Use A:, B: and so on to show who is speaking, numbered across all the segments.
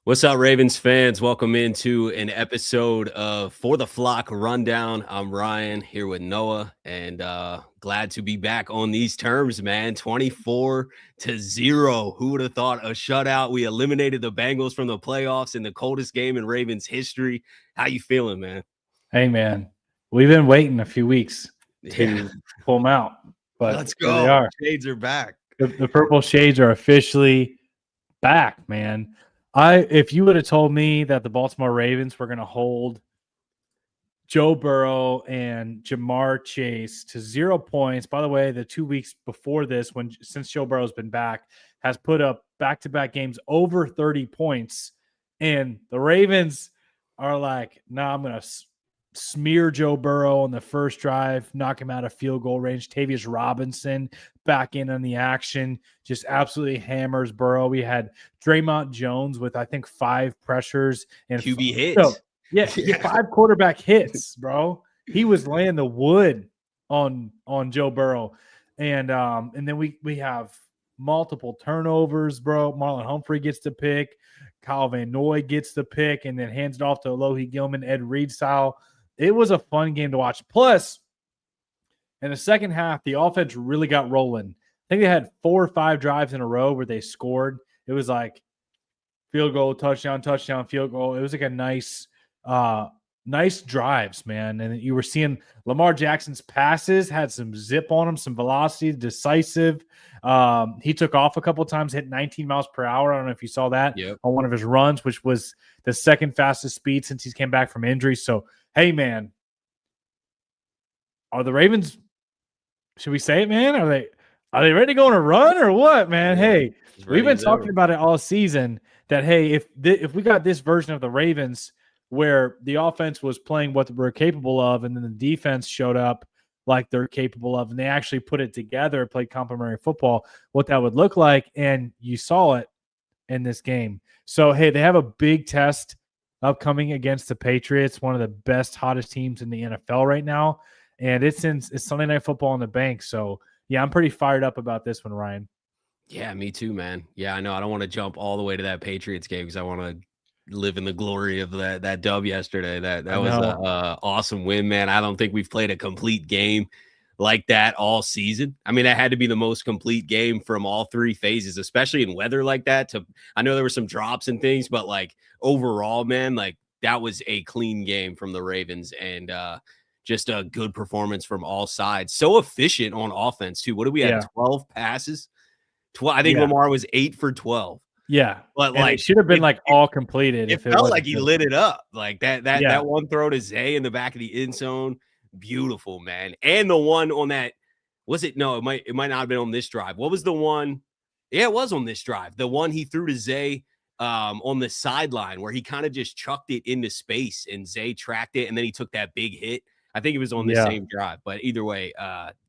A: What's up, Ravens fans? Welcome into an episode of For the Flock Rundown. I'm Ryan here with Noah, and glad to be back on these terms, man. 24-0. Who would have thought a shutout? We eliminated the Bengals from the playoffs in the coldest game in Ravens history. How you feeling, man?
B: Hey, man, we've been waiting a few weeks to pull them out, but
A: Let's
B: here they
A: go.
B: are.
A: Shades are back.
B: The purple shades are officially back, man. If you would have told me that the Baltimore Ravens were going to hold Joe Burrow and Jamar Chase to 0 points. By the way, the 2 weeks before this, since Joe Burrow's been back, has put up back-to-back games over 30 points. And the Ravens are like, nah, I'm going to smear Joe Burrow on the first drive, knock him out of field goal range. Tavius Robinson back in on the action, just absolutely hammers Burrow. We had Dre'mont Jones with, I think, 5 pressures and
A: QB hits.
B: So, yeah, 5 quarterback hits, bro. He was laying the wood on Joe Burrow. And then we have multiple turnovers, bro. Marlon Humphrey gets the pick. Kyle Van Noy gets the pick and then hands it off to Alohi Gilman, Ed Reed style. It was a fun game to watch. Plus, in the second half, the offense really got rolling. I think they had 4 or 5 drives in a row where they scored. It was like field goal, touchdown, field goal. It was like a nice drives, man. And you were seeing Lamar Jackson's passes had some zip on them, some velocity, decisive. He took off a couple of times, hit 19 miles per hour. I don't know if you saw that on one of his runs, which was the second fastest speed since he came back from injury. So, hey, man, are the Ravens, should we say it, man? Are they ready to go on a run or what, man? Yeah, hey, we've been talking about it all season that, hey, if we got this version of the Ravens where the offense was playing what we're capable of and then the defense showed up like they're capable of and they actually put it together, played complementary football, what that would look like. And you saw it in this game. So, hey, they have a big test upcoming against the Patriots, one of the best, hottest teams in the NFL right now. And it's Sunday Night Football on the bank. So, yeah, I'm pretty fired up about this one, Ryan.
A: Yeah, me too, man. Yeah, I know. I don't want to jump all the way to that Patriots game because I want to live in the glory of that dub yesterday. That was a awesome win, man. I don't think we've played a complete game like that all season. I mean, that had to be the most complete game from all 3 phases, especially in weather like that. I know there were some drops and things, but like overall, man, like that was a clean game from the Ravens and just a good performance from all sides. So efficient on offense too. What do we have? 12 passes. I think Lamar was 8 for 12.
B: Yeah,
A: but
B: like it should have been all completed.
A: It felt like he lit it up, like that one throw to Zay in the back of the end zone, beautiful, man. And the one on that, was it? No, it might not have been on this drive. What was the one? Yeah, it was on this drive. The one he threw to Zay on the sideline where he kind of just chucked it into space and Zay tracked it, and then he took that big hit. I think it was on the same drive, but either way,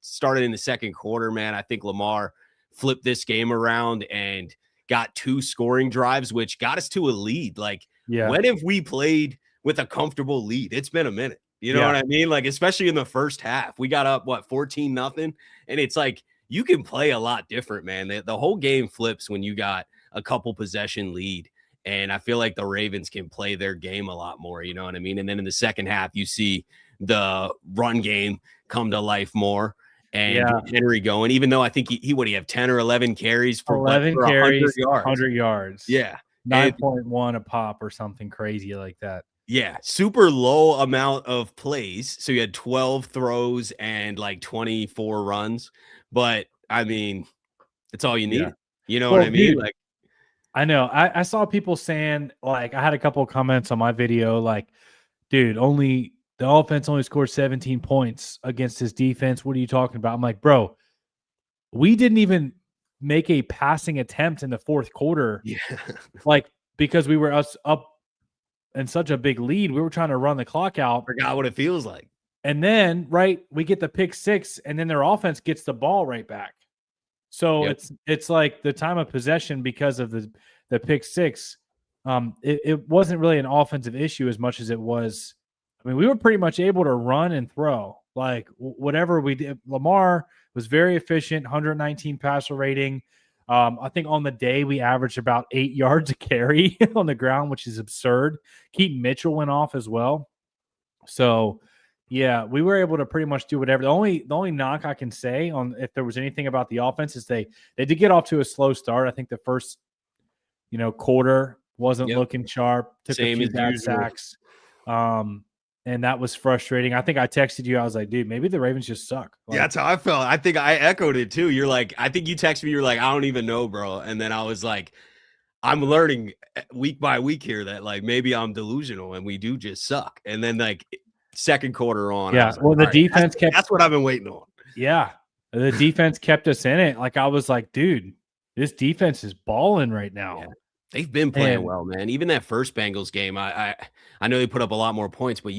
A: started in the second quarter, man. I think Lamar flipped this game around and got 2 scoring drives, which got us to a lead. Like, when have we played with a comfortable lead? It's been a minute. You know what I mean? Like, especially in the first half, we got up, 14-0. And it's like, you can play a lot different, man. The whole game flips when you got a couple possession lead. And I feel like the Ravens can play their game a lot more. You know what I mean? And then in the second half, you see the run game come to life more. And Henry going, even though I think he would he have 10 or 11 carries for
B: 100 yards.
A: Yeah.
B: 9.1 a pop or something crazy like that.
A: Yeah. Super low amount of plays. So you had 12 throws and like 24 runs. But I mean, it's all you need. You know what I mean?
B: Dude, like, I know. I saw people saying, like, I had a couple of comments on my video, like, dude, the offense only scored 17 points against his defense. What are you talking about? I'm like, bro, we didn't even make a passing attempt in the fourth quarter.
A: Yeah.
B: Like, because we were up in such a big lead, we were trying to run the clock out.
A: Forgot what it feels like.
B: And then, we get the pick 6, and then their offense gets the ball right back. So it's like the time of possession because of the pick 6. It wasn't really an offensive issue as much as it was. I mean, we were pretty much able to run and throw. Like, whatever we did. Lamar was very efficient, 119 passer rating. I think on the day we averaged about 8 yards a carry on the ground, which is absurd. Keaton Mitchell went off as well. So, yeah, we were able to pretty much do whatever. The only knock I can say on if there was anything about the offense is they did get off to a slow start. I think the first quarter wasn't looking sharp. Took a few bad sacks. And that was frustrating. I think I texted you. I was like, dude, maybe the Ravens just suck.
A: Like, yeah, that's how I felt. I think I echoed it too. You're like, I think you texted me. You're like, I don't even know, bro. And then I was like, I'm learning week by week here that like maybe I'm delusional and we do just suck. And then like second quarter on,
B: yeah. Well, the defense
A: that's what I've been waiting on.
B: Yeah, the defense kept us in it. Like I was like, dude, this defense is balling right now.
A: Yeah. They've been playing well, man. Even that first Bengals game, I know they put up a lot more points, but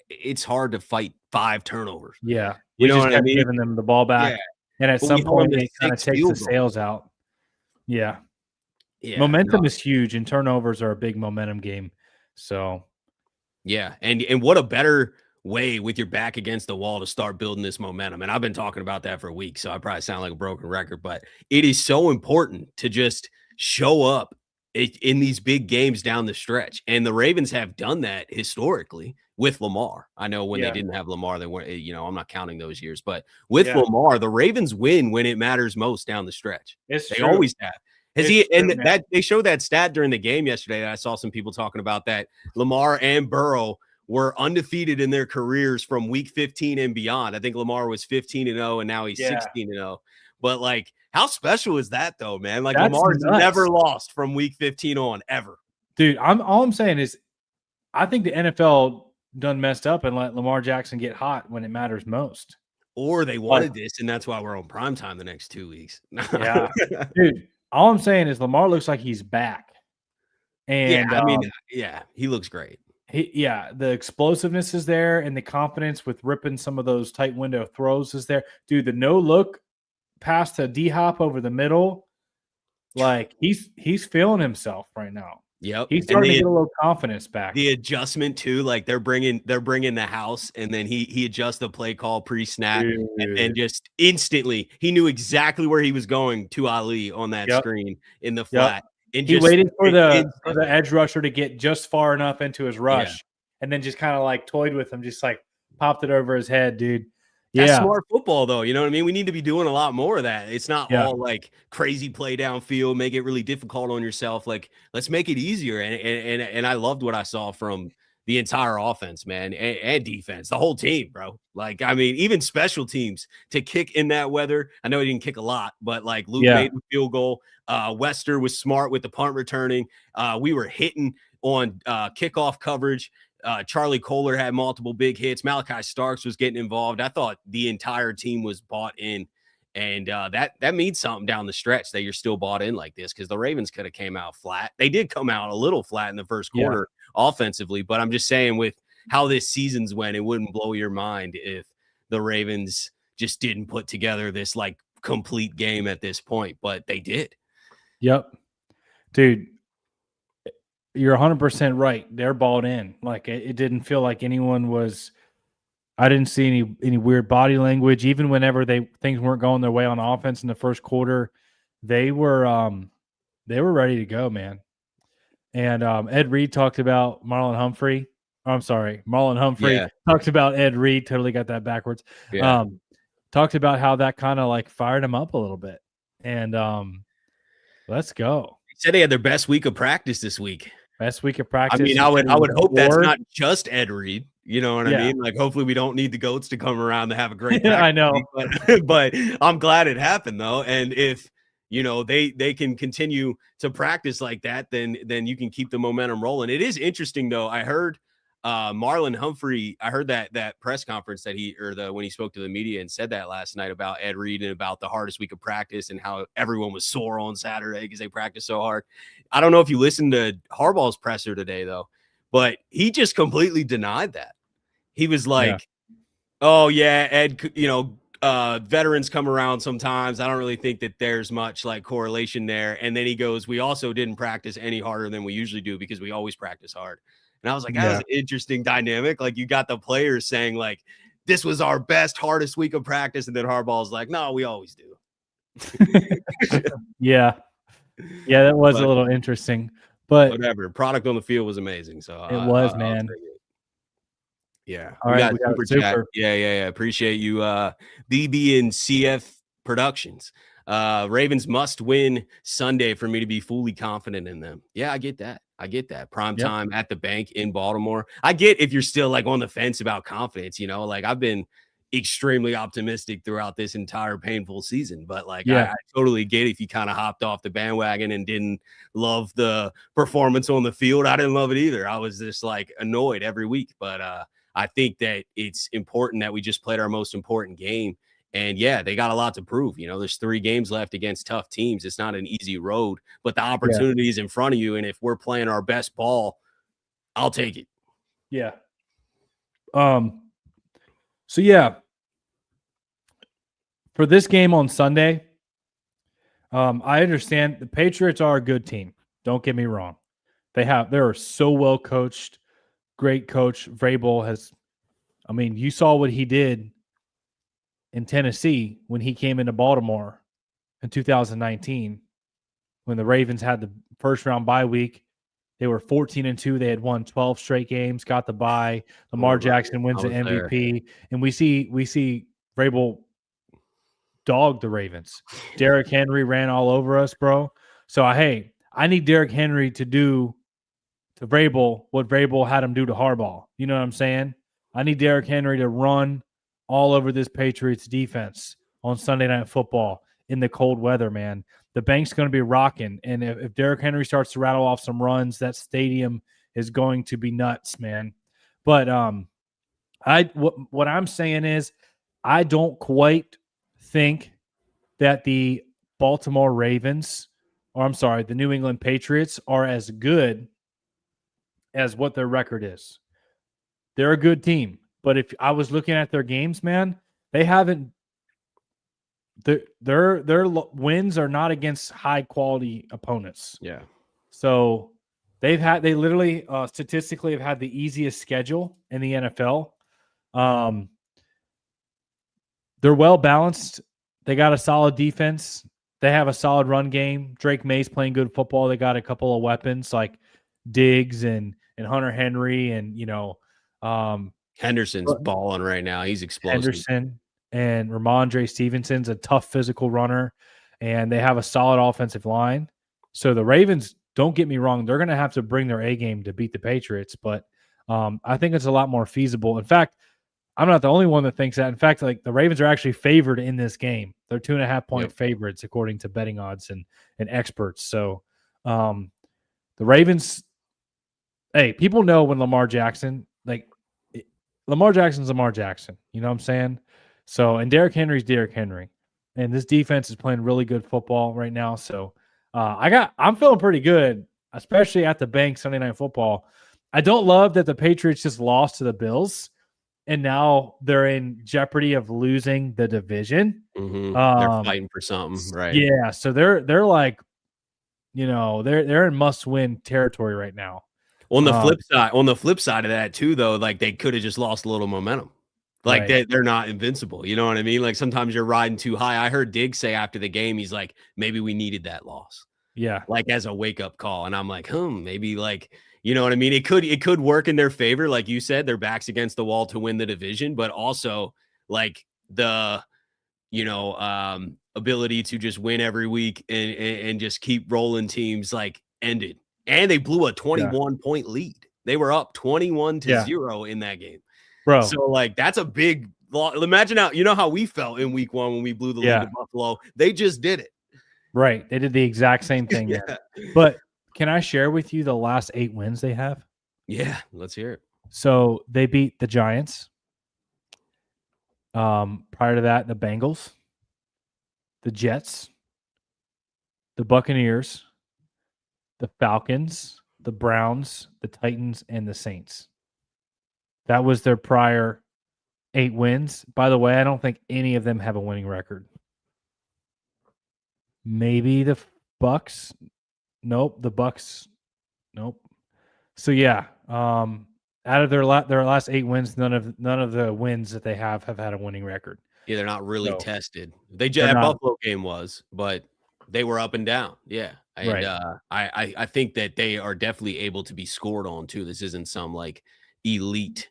A: it's hard to fight 5 turnovers.
B: Yeah,
A: you know what I mean?
B: Giving them the ball back, and at some point it kind of takes the sails out. Yeah, momentum is huge, and turnovers are a big momentum game. So,
A: yeah, and what a better way with your back against the wall to start building this momentum. And I've been talking about that for weeks, so I probably sound like a broken record, but it is so important to just show up in these big games down the stretch. And the Ravens have done that historically with Lamar. I know when they didn't have Lamar, they weren't, I'm not counting those years, but with Lamar, the Ravens win when it matters most down the stretch. They always have. They showed that stat during the game yesterday. I saw some people talking about that Lamar and Burrow were undefeated in their careers from week 15 and beyond. I think Lamar was 15-0 and now he's 16-0. But like, how special is that though, man? Like Lamar's never lost from week 15 on ever.
B: Dude, all I'm saying is I think the NFL done messed up and let Lamar Jackson get hot when it matters most.
A: Or they wanted this, and that's why we're on primetime the next 2 weeks.
B: Yeah. Dude, all I'm saying is Lamar looks like he's back. And
A: he looks great.
B: The explosiveness is there, and the confidence with ripping some of those tight window throws is there. Dude, the no look pass to D-Hop over the middle, like he's feeling himself right now.
A: Yep,
B: he's starting to get a little confidence back.
A: The adjustment too, like they're bringing the house, and then he adjusts the play call pre-snap, and just instantly he knew exactly where he was going to Ali on that screen in the flat. And
B: he waited for the edge rusher to get just far enough into his rush, and then just kind of like toyed with him, just like popped it over his head, dude.
A: That's smart football, though. You know what I mean? We need to be doing a lot more of that. It's not all like crazy play downfield, make it really difficult on yourself. Like, let's make it easier. And I loved what I saw from the entire offense, man, and defense, the whole team, bro. Like, I mean, even special teams to kick in that weather. I know he didn't kick a lot, but like Luke made the field goal. Wester was smart with the punt returning. We were hitting on kickoff coverage. Charlie Kohler had multiple big hits. Malachi Starks was getting involved. I thought the entire team was bought in, and that means something down the stretch that you're still bought in like this, because the Ravens could have came out flat. They did come out a little flat in the first quarter offensively, but I'm just saying with how this season's went, it wouldn't blow your mind if the Ravens just didn't put together this like complete game at this point, but they did.
B: Yep, dude. You're 100% right. They're balled in. Like it didn't feel like anyone was. I didn't see any weird body language. Even whenever things weren't going their way on offense in the first quarter, they were ready to go, man. And Ed Reed talked about Marlon Humphrey. Marlon Humphrey talked about Ed Reed. Totally got that backwards. Yeah. Talked about how that kind of like fired him up a little bit. And let's go.
A: Said they had their best week of practice this week.
B: Best week of practice.
A: I mean, I would hope that's not just Ed Reed. You know what I mean? Like, hopefully we don't need the goats to come around to have a great practice.
B: I know.
A: But I'm glad it happened, though. And if, they can continue to practice like that, then you can keep the momentum rolling. It is interesting, though. I heard Marlon Humphrey, I heard that press conference that when he spoke to the media and said that last night about Ed Reed and about the hardest week of practice and how everyone was sore on Saturday because they practiced so hard. I don't know if you listened to Harbaugh's presser today, though, but he just completely denied that. He was like, Ed, veterans come around sometimes. I don't really think that there's much like correlation there. And then he goes, we also didn't practice any harder than we usually do because we always practice hard. And I was like, that was an interesting dynamic. Like, you got the players saying, like, this was our best, hardest week of practice. And then Harbaugh's like, no, we always do.
B: Yeah, that was a little interesting, but
A: whatever. Product on the field was amazing, so
B: it was,
A: I'll
B: man.
A: take it. Yeah,
B: All
A: we
B: right,
A: got
B: we got a
A: super chat.
B: super.
A: Yeah. Appreciate you, BB and CF Productions. Ravens must win Sunday for me to be fully confident in them. Yeah, I get that. Prime time at the bank in Baltimore. I get if you're still like on the fence about confidence, like I've been extremely optimistic throughout this entire painful season, but like I totally get if you kind of hopped off the bandwagon and didn't love the performance on the field. I didn't love it either. I was just like annoyed every week, but I think that it's important that we just played our most important game. And yeah, they got a lot to prove. There's 3 games left against tough teams. It's not an easy road, but the opportunity is in front of you. And if we're playing our best ball, I'll take it.
B: Yeah. So yeah, for this game on Sunday, I understand the Patriots are a good team. Don't get me wrong. They're so well coached. Great coach. Vrabel has, you saw what he did in Tennessee when he came into Baltimore in 2019 when the Ravens had the first round bye week. They were 14-2. They had won 12 straight games, got the bye. Lamar Jackson wins the MVP. And we see Vrabel dog the Ravens. Derrick Henry ran all over us, bro. So, I need Derrick Henry to do to Vrabel what Vrabel had him do to Harbaugh. You know what I'm saying? I need Derrick Henry to run all over this Patriots defense on Sunday Night Football in the cold weather, man. The bank's going to be rocking. And if Derrick Henry starts to rattle off some runs, that stadium is going to be nuts, man. But what I'm saying is I don't quite think that the Baltimore Ravens, or I'm sorry, the New England Patriots are as good as what their record is. They're a good team. But if I was looking at their games, man, they haven't their wins are not against high quality opponents.
A: Yeah.
B: So they literally statistically have had the easiest schedule in the NFL. They're well balanced. They got a solid defense. They have a solid run game. Drake May's playing good football. They got a couple of weapons like Diggs and Hunter Henry and
A: Henderson's balling right now. He's explosive.
B: Henderson and Ramondre Stevenson's a tough physical runner, and they have a solid offensive line. So the Ravens, don't get me wrong, they're going to have to bring their A game to beat the Patriots, but I think it's a lot more feasible. In fact, I'm not the only one that thinks that. In fact, like the Ravens are actually favored in this game. They're 2.5-point favorites according to betting odds and experts. So the Ravens, people know when Lamar Jackson's Lamar Jackson. You know what I'm saying? So, and Derrick Henry's Derrick Henry. And this defense is playing really good football right now. So I'm feeling pretty good, especially at the bank Sunday Night Football. I don't love that the Patriots just lost to the Bills. And now they're in jeopardy of losing the division.
A: Mm-hmm. They're fighting for something, right?
B: Yeah, so they're like, they're in must-win territory right now.
A: On the flip side of that too, though, like they could have just lost a little momentum. Like they're not invincible. You know what I mean? Like sometimes you're riding too high. I heard Diggs say after the game, he's like, maybe we needed that loss.
B: Yeah,
A: like as a wake-up call. And I'm like, maybe like. You know what I mean? It could work in their favor. Like you said, their back's against the wall to win the division, but also like the, ability to just win every week and just keep rolling teams like ended. And they blew a 21-point lead. They were up 21-0 in that game.
B: Bro.
A: So like, that's a big loss. Imagine how we felt in week 1 when we blew the lead to Buffalo. They just did it.
B: Right. They did the exact same thing. But can I share with you the last 8 wins they have?
A: Yeah, let's hear it.
B: So they beat the Giants. Prior to that, the Bengals, the Jets, the Buccaneers, the Falcons, the Browns, the Titans, and the Saints. That was their prior 8 wins. By the way, I don't think any of them have a winning record. Maybe the Bucks. Nope, the Bucks. Nope. So yeah, out of their last 8 wins, none of the wins that they have had a winning record.
A: Yeah, they're not really
B: So
A: tested. That
B: not
A: Buffalo game was, but they were up and down. Yeah. And
B: right.
A: I think that they are definitely able to be scored on too. This isn't some like elite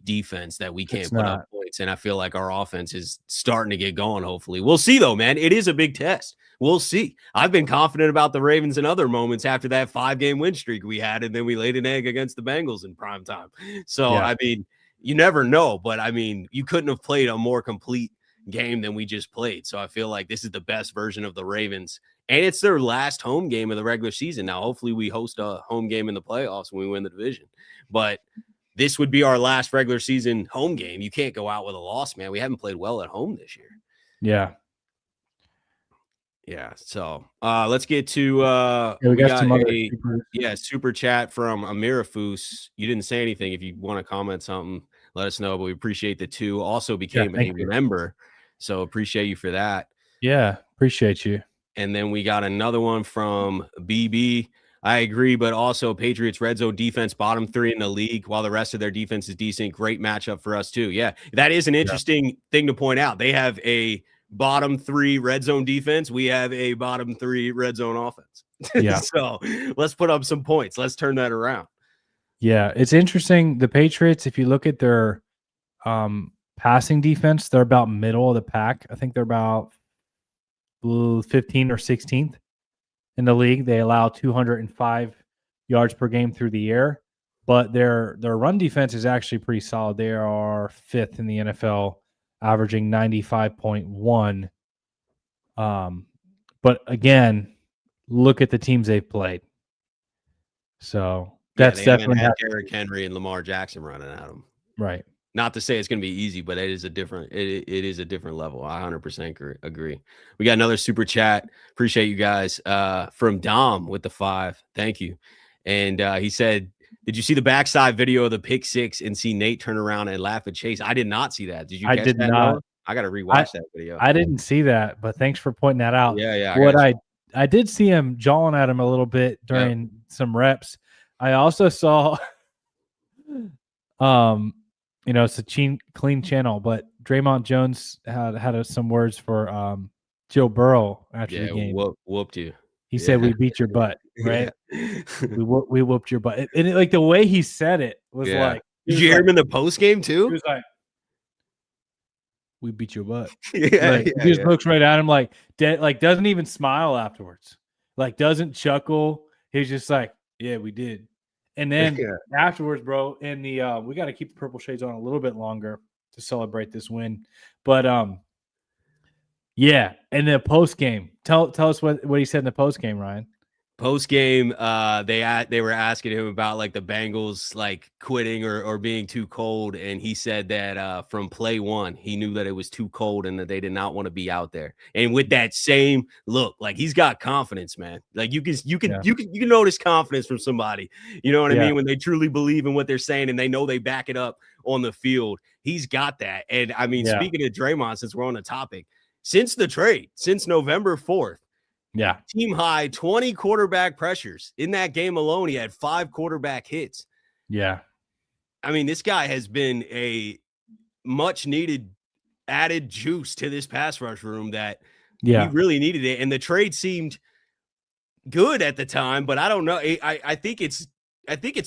A: defense that we
B: It's
A: can't put up
B: not.
A: points. And I feel like our offense is starting to get going, hopefully. We'll see though, man. It is a big test. We'll see. I've been confident about the Ravens in other moments after that 5-game win streak we had, and then we laid an egg against the Bengals in prime time. So
B: Yeah.
A: I mean, you never know, but I mean, you couldn't have played a more complete game than we just played. So I feel like this is the best version of the Ravens, and it's their last home game of the regular season. Now, hopefully we host a home game in the playoffs when we win the division, but this would be our last regular season home game. You can't go out with a loss, man. We haven't played well at home this year.
B: Yeah.
A: Yeah. So let's get to
B: we got some other
A: super chat from Amirafus. You didn't say anything. If you want to comment something, let us know. But we appreciate the 2. Also became a member. So appreciate you for that.
B: Yeah, appreciate you.
A: And then we got another one from BB. I agree, but also Patriots red zone defense, bottom 3 in the league, while the rest of their defense is decent. Great matchup for us too. Yeah, that is an interesting thing to point out. They have a bottom 3 red zone defense. We have a bottom 3 red zone offense.
B: Yeah.
A: So let's put up some points. Let's turn that around.
B: Yeah, it's interesting. The Patriots, if you look at their passing defense, they're about middle of the pack. I think they're about 15 or 16th in the league. They allow 205 yards per game through the air, but their run defense is actually pretty solid. They are 5th in the NFL, averaging 95.1. But again, look at the teams they've played. So that's definitely
A: had Derrick Henry and Lamar Jackson running at them.
B: Right.
A: Not to say it's going to be easy, but it is a different level. I 100% agree. We got another super chat. Appreciate you guys from Dom with the 5. Thank you. And he said, did you see the backside video of the pick 6 and see Nate turn around and laugh at Chase? I did not see that. Did you?
B: I did
A: that,
B: not.
A: Noah? I got to rewatch that video.
B: I didn't see that, but thanks for pointing that out.
A: Yeah.
B: What I did see him jawing at him a little bit during some reps. I also saw, it's a clean channel, but Dre'Mont Jones had some words for Joe Burrow after the game.
A: Whooped you.
B: He said, "We beat your butt," right? we whooped your butt. And like the way he said it was like.
A: Did you hear him in the post game too?
B: He was like, "We beat your butt." He just looks right at him like doesn't even smile afterwards. Like doesn't chuckle. He's just like, "Yeah, we did." And then afterwards, bro, in the we got to keep the purple shades on a little bit longer to celebrate this win. But yeah, and the post game. Tell us what he said in the post game, Ryan.
A: Post game, they were asking him about like the Bengals like quitting or being too cold, and he said that from play 1 he knew that it was too cold and that they did not want to be out there. And with that same look, like he's got confidence, man. Like you can notice confidence from somebody. You know what I mean? When they truly believe in what they're saying and they know they back it up on the field. He's got that. And I mean, speaking of Draymond, since we're on the topic, since the trade, since November 4th.
B: Yeah.
A: Team high 20 quarterback pressures. In that game alone, he had 5 quarterback hits.
B: Yeah.
A: I mean, this guy has been a much needed added juice to this pass rush room that we really needed it. And the trade seemed good at the time, but I don't know. I think it's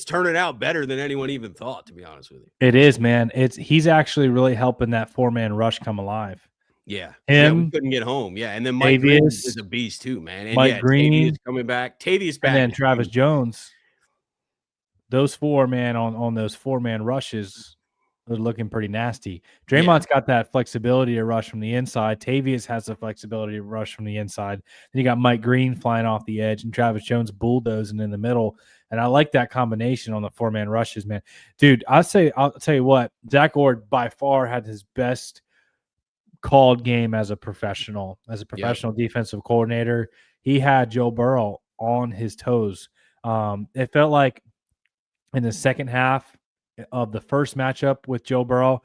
A: turning out better than anyone even thought, to be honest with you.
B: It is, man. He's actually really helping that 4-man rush come alive.
A: Yeah, we couldn't get home. Yeah, and then Mike Green is a beast too, man. And
B: Mike Green
A: Tavius coming back. Tavius back,
B: and then Travis Jones. Those 4 man on those 4-man rushes are looking pretty nasty. Draymond's got that flexibility to rush from the inside. Tavius has the flexibility to rush from the inside. Then you got Mike Green flying off the edge and Travis Jones bulldozing in the middle. And I like that combination on the 4-man rushes, man. Dude, I'll tell you what, Zach Ord by far had his best called game as a professional defensive coordinator. He had Joe Burrow on his toes. It felt like in the second half of the first matchup with Joe Burrow,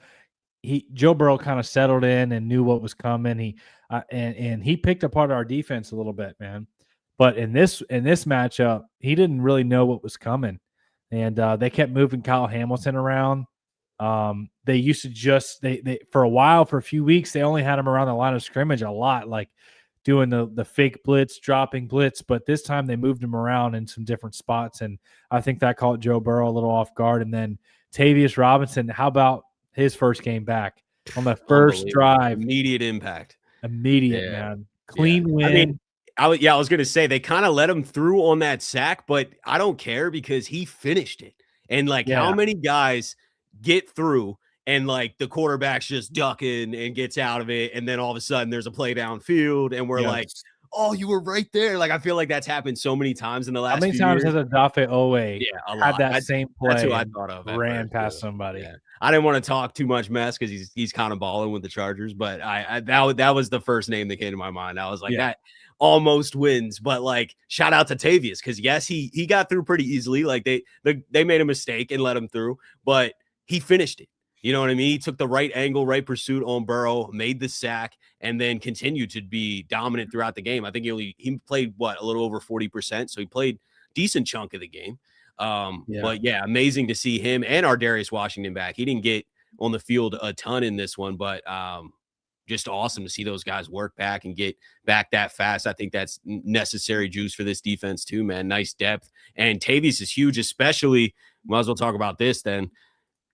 B: Joe Burrow kind of settled in and knew what was coming. He picked apart our defense a little bit, man. But in this matchup, he didn't really know what was coming, and they kept moving Kyle Hamilton around. They used to just they for a while, for a few weeks, they only had him around the line of scrimmage a lot, like doing the fake blitz, dropping blitz. But this time they moved him around in some different spots, and I think that caught Joe Burrow a little off guard. And then Tavius Robinson, how about his first game back on the first drive?
A: Immediate impact.
B: Immediate, man. Clean win.
A: I mean, I was going to say they kind of let him through on that sack, but I don't care because he finished it. And like, how many guys get through and like the quarterback's just ducking and gets out of it, and then all of a sudden there's a play downfield, and we're like, oh, you were right there. Like, I feel like that's happened so many times in the last. How many
B: times
A: years.
B: has Odafe Owe had that same play?
A: That's who I thought of.
B: Ran past somebody.
A: Yeah. I didn't want to talk too much mess because he's kind of balling with the Chargers, but that was the first name that came to my mind. I was like, that almost wins, but like, shout out to Tavius, because yes, he got through pretty easily. Like they made a mistake and let him through, but he finished it. You know what I mean? He took the right angle, right pursuit on Burrow, made the sack, and then continued to be dominant throughout the game. I think he played a little over 40%, so he played decent chunk of the game. But yeah, amazing to see him and our Darius Washington back. He didn't get on the field a ton in this one, but just awesome to see those guys work back and get back that fast. I think that's necessary juice for this defense too, man. Nice depth. And Tavius is huge, especially, might as well talk about this then.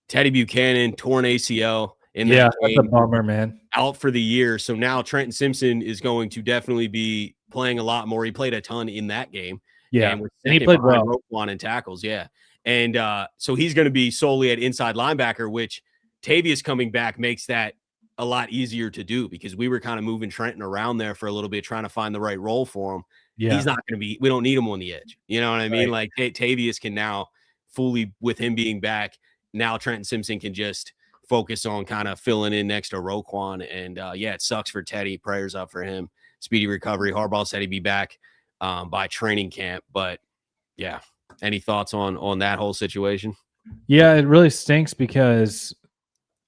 A: Teddy Buchanan, torn ACL in that game.
B: That's a bummer, man.
A: Out for the year. So now Trenton Simpson is going to definitely be playing a lot more. He played a ton in that game.
B: Yeah, and he played well.
A: Roquan and tackles, yeah. And so he's going to be solely at inside linebacker, which Tavius coming back makes that a lot easier to do, because we were kind of moving Trenton around there for a little bit, trying to find the right role for him. Yeah. He's not going to be – we don't need him on the edge. You know what I mean? Like, Tavius can now fully, with him being back, now Trenton Simpson can just focus on kind of filling in next to Roquan. And, it sucks for Teddy. Prayers up for him. Speedy recovery. Harbaugh said he'd be back by training camp. But, yeah, any thoughts on that whole situation?
B: Yeah, it really stinks because,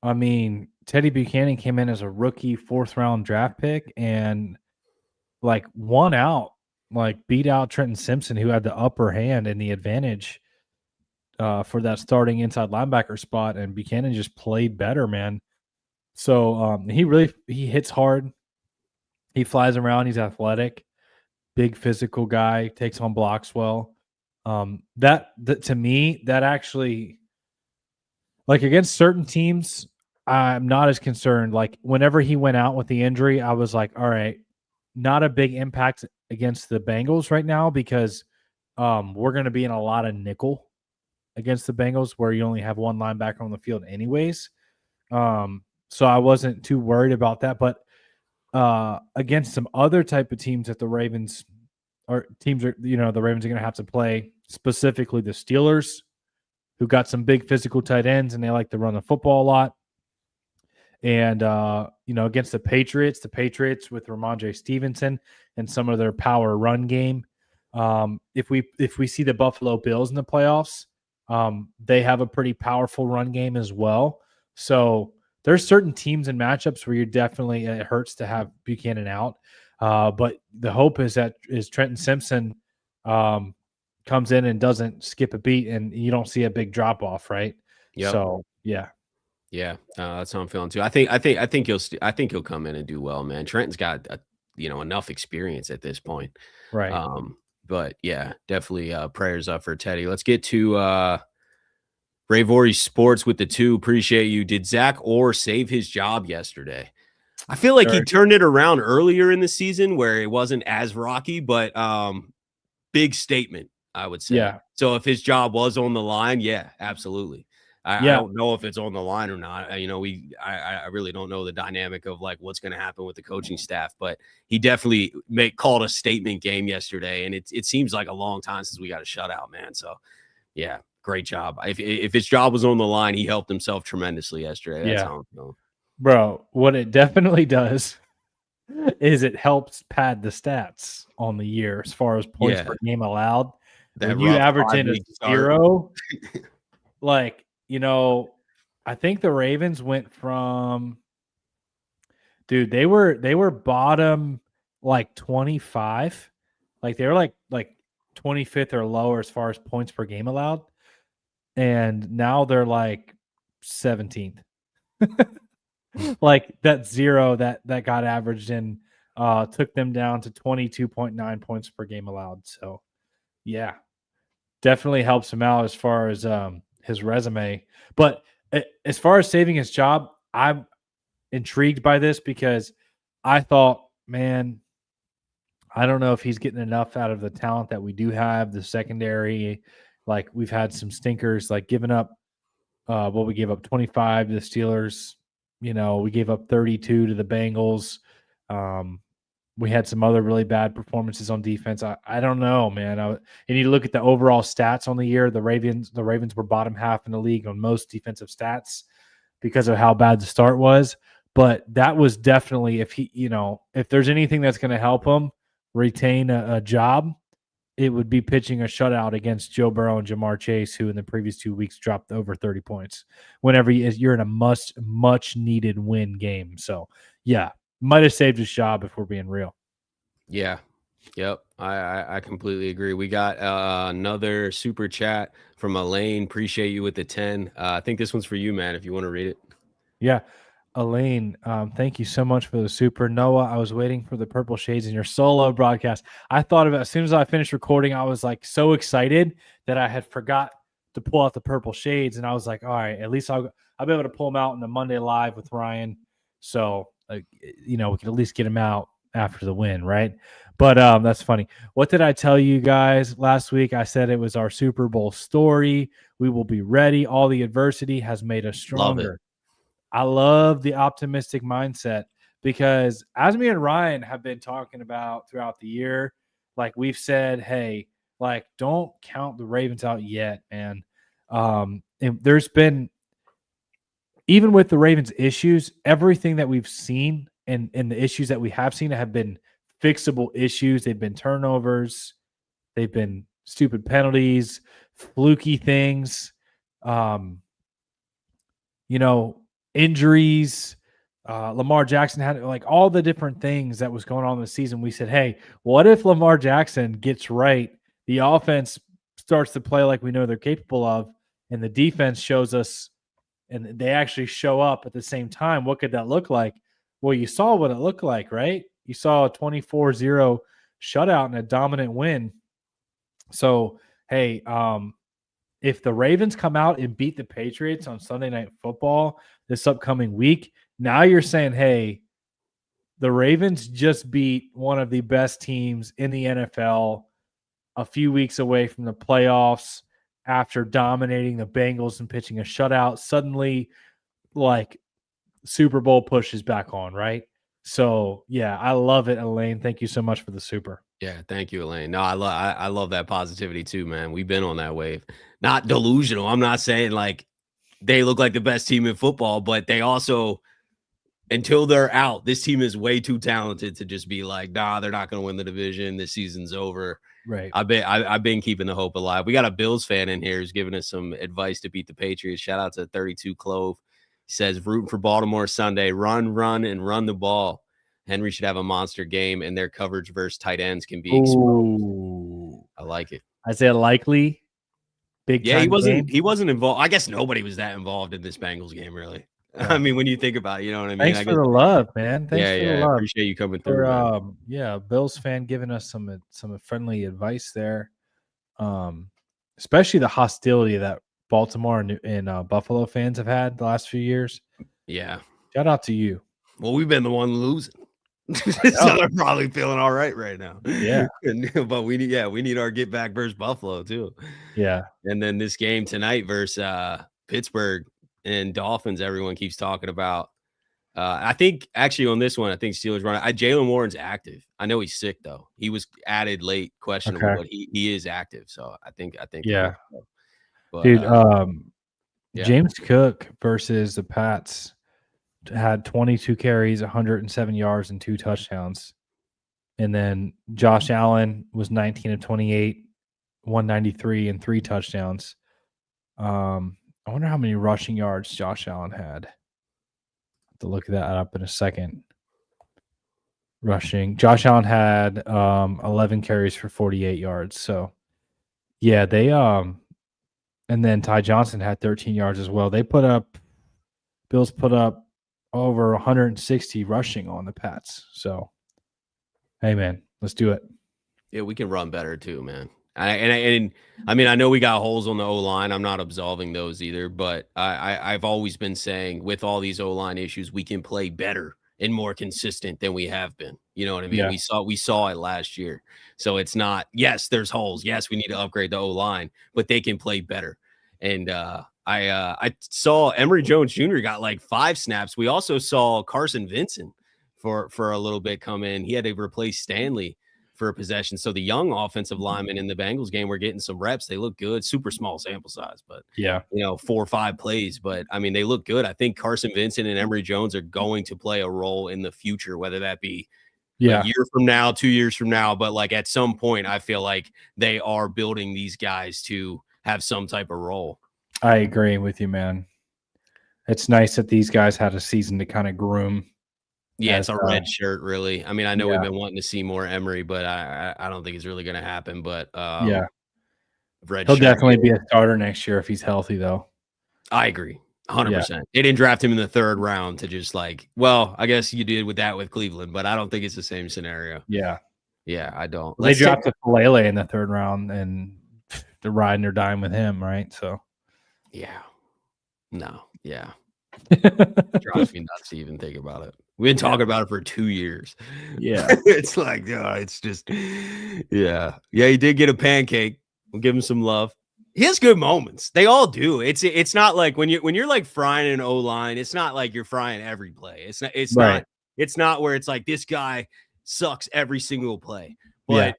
B: I mean, Teddy Buchanan came in as a rookie 4th-round draft pick and, like, won out, like, beat out Trenton Simpson, who had the upper hand and the advantage for that starting inside linebacker spot, and Buchanan just played better, man. So he hits hard. He flies around. He's athletic, big physical guy, takes on blocks well. That to me, that actually, like, against certain teams, I'm not as concerned. Like, whenever he went out with the injury, I was like, all right, not a big impact against the Bengals right now, because we're going to be in a lot of nickel against the Bengals, where you only have one linebacker on the field anyways. So I wasn't too worried about that. But against some other type of teams that the Ravens the Ravens are going to have to play, specifically the Steelers, who got some big physical tight ends, and they like to run the football a lot. And, against the Patriots with Ramondre Stevenson and some of their power run game. If we see the Buffalo Bills in the playoffs, they have a pretty powerful run game as well. So there's certain teams and matchups where it hurts to have Buchanan out. But the hope is Trenton Simpson comes in and doesn't skip a beat, and you don't see a big drop off, right?
A: Yep.
B: So yeah.
A: Yeah, that's how I'm feeling too. I think he'll come in and do well, man. Trenton's got enough experience at this point,
B: right?
A: But yeah, definitely prayers up for Teddy. Let's get to Ray Vorey Sports with the 2. Appreciate you. Did Zach Orr save his job yesterday? I feel like he turned it around earlier in the season where it wasn't as rocky, but big statement, I would say.
B: Yeah.
A: So if his job was on the line, yeah, absolutely. I don't know if it's on the line or not. I really don't know the dynamic of like what's going to happen with the coaching staff, but he definitely called a statement game yesterday, and it seems like a long time since we got a shutout, man. So yeah, great job. If his job was on the line, he helped himself tremendously yesterday. That's how I'm feeling.
B: Bro, what it definitely does is it helps pad the stats on the year as far as points per game allowed. When you average in a 0, like, I think the Ravens went from, dude, they were bottom like 25. Like they were like 25th or lower as far as points per game allowed. And now they're like 17th. Like that 0 that got averaged in took them down to 22.9 points per game allowed. So yeah, definitely helps him out as far as his resume. But as far as saving his job, I'm intrigued by this because I thought, man, I don't know if he's getting enough out of the talent that we do have, the secondary. Like we've had some stinkers, like giving up we gave up 25 to the Steelers. You know, we gave up 32 to the Bengals. We had some other really bad performances on defense. I don't know, man. And you look at the overall stats on the year. The Ravens were bottom half in the league on most defensive stats because of how bad the start was. But that was definitely, if there's anything that's going to help him retain a job, it would be pitching a shutout against Joe Burrow and Jamar Chase, who in the previous 2 weeks dropped over 30 points. Whenever you're in a much needed win game. So yeah, might have saved his job if we're being real.
A: Yeah. Yep. I completely agree. We got another super chat from Elaine. Appreciate you with the 10. I think this one's for you, man, if you want to read it.
B: Yeah. Elaine, thank you so much for the super. Noah, I was waiting for the purple shades in your solo broadcast. I thought of it as soon as I finished recording. I was like so excited that I had forgot to pull out the purple shades, and I was like, all right, at least I'll be able to pull them out in the Monday Live with Ryan. So we can at least get them out after the win, right? But that's funny. What did I tell you guys last week? I said it was our Super Bowl story. We will be ready. All the adversity has made us stronger. I love the optimistic mindset because as me and Ryan have been talking about throughout the year, like we've said, hey, like don't count the Ravens out yet, man. And there's been, even with the Ravens issues, everything that we've seen and the issues that we have seen have been fixable issues. They've been turnovers. They've been stupid penalties, fluky things, injuries. Lamar Jackson had like all the different things that was going on this season. We said, hey, what if Lamar Jackson gets right? The offense starts to play like we know they're capable of, and the defense shows us, and they actually show up at the same time. What could that look like? Well, you saw what it looked like, right? You saw a 24-0 shutout and a dominant win. So, hey, if the Ravens come out and beat the Patriots on Sunday Night Football this upcoming week, now you're saying, hey, the Ravens just beat one of the best teams in the NFL a few weeks away from the playoffs after dominating the Bengals and pitching a shutout. Suddenly, like, Super Bowl push is back on, right? So, yeah, I love it, Elaine. Thank you so much for the super.
A: Yeah, thank you, Elaine. No, I love that positivity too, man. We've been on that wave. Not delusional. I'm not saying like they look like the best team in football, but they also, until they're out, this team is way too talented to just be like, nah, they're not going to win the division. This season's over.
B: Right.
A: I've been keeping the hope alive. We got a Bills fan in here who's giving us some advice to beat the Patriots. Shout out to 32 Clove. He says, rooting for Baltimore Sunday. Run, and run the ball. Henry should have a monster game, and their coverage versus tight ends can be exposed. Ooh. I like it.
B: Isaiah Likely, big time.
A: He wasn't involved. I guess nobody was that involved in this Bengals game, really. Yeah. I mean, when you think about it, you know what I mean?
B: Thanks for the love, man. Thanks for the love.
A: I appreciate you coming through.
B: Bills fan giving us some friendly advice there. Especially the hostility that Baltimore and Buffalo fans have had the last few years.
A: Yeah.
B: Shout out to you.
A: Well, we've been the one losing. So they're probably feeling all right now.
B: Yeah.
A: But we need our get back versus Buffalo too.
B: Yeah.
A: And then this game tonight versus Pittsburgh and Dolphins, everyone keeps talking about. I think actually on this one, I think Steelers running. Jalen Warren's active. I know he's sick though. He was added late, questionable, but he is active. So I think
B: yeah.
A: But,
B: dude, James Cook versus the Pats had 22 carries, 107 yards, and 2 touchdowns. And then Josh Allen was 19 of 28, 193, and 3 touchdowns. I wonder how many rushing yards Josh Allen had. Have to look that up in a second. Rushing. Josh Allen had 11 carries for 48 yards. So, yeah, they and then Ty Johnson had 13 yards as well. They put up Bills put up over 160 rushing on the Pats. So, hey, man, let's do it.
A: Yeah, we can run better too, man. I mean, I know we got holes on the O-line. I'm not absolving those either, but I've always been saying with all these O-line issues, we can play better and more consistent than we have been. You know what I mean?
B: Yeah.
A: We saw it last year. So it's not, yes, there's holes. Yes, we need to upgrade the O-line, but they can play better. And I saw Emory Jones Jr. got like 5 snaps. We also saw Carson Vincent for a little bit come in. He had to replace Stanley for a possession. So the young offensive linemen in the Bengals game were getting some reps. They look good. Super small sample size, but
B: yeah,
A: 4 or 5 plays. But I mean, they look good. I think Carson Vincent and Emory Jones are going to play a role in the future, whether that be a year from now, 2 years from now. But like at some point, I feel like they are building these guys to have some type of role.
B: I agree with you, man. It's nice that these guys had a season to kind of groom.
A: Yeah, it's a red shirt, really. I mean, I know we've been wanting to see more Emory, but I don't think it's really going to happen. But
B: yeah,
A: red
B: he'll
A: shirt,
B: definitely be a starter next year if he's healthy, though.
A: I agree, 100%. They didn't draft him in the 3rd round to just like, well, I guess you did with that with Cleveland, but I don't think it's the same scenario.
B: Yeah,
A: I don't.
B: They drafted Falele in the 3rd round, and they're riding or dying with him, right? So,
A: yeah, no, yeah, it drives me nuts to even think about it. We've been talking about it for 2 years.
B: Yeah.
A: It's like, it's just, yeah. He did get a pancake. We'll give him some love. He has good moments. They all do. It's not like when you're like frying an O-line, it's not like you're frying every play. It's not where it's like this guy sucks every single play, but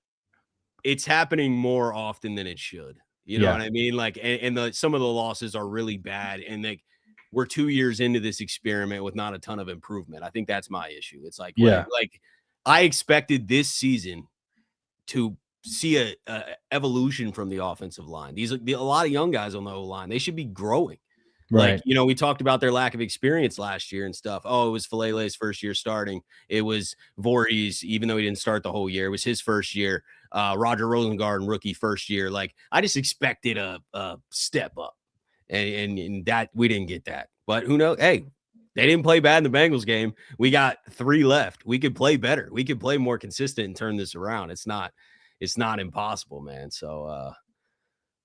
A: it's happening more often than it should. You know what I mean? Like, and some of the losses are really bad, and like, we're 2 years into this experiment with not a ton of improvement. I think that's my issue. It's like, like I expected this season to see a evolution from the offensive line. These are a lot of young guys on the O-line. They should be growing.
B: Right.
A: Like, we talked about their lack of experience last year and stuff. Oh, it was Falele's first year starting. It was Voorhees, even though he didn't start the whole year. It was his first year. Roger Rosengarten, rookie first year. Like, I just expected a step up. And that we didn't get that. But who knows? Hey, they didn't play bad in the Bengals game. We got 3 left. We could play better. We could play more consistent and turn this around. It's not impossible, man. So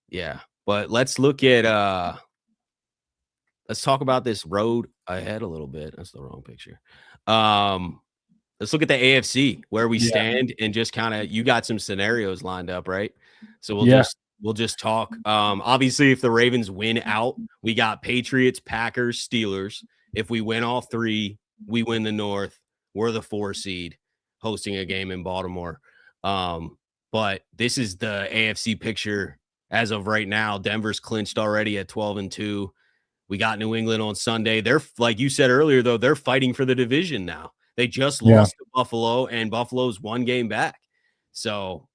A: yeah. But let's look at let's talk about this road ahead a little bit. That's the wrong picture. Let's look at the AFC where we stand and just kind of, you got some scenarios lined up, right? So we'll just talk. Obviously, if the Ravens win out, we got Patriots, Packers, Steelers. If we win all 3, we win the North. We're the 4 seed hosting a game in Baltimore. But this is the AFC picture as of right now. Denver's clinched already at 12-2. We got New England on Sunday. They're, like you said earlier, though, they're fighting for the division now. They just lost to Buffalo, and Buffalo's 1 game back. So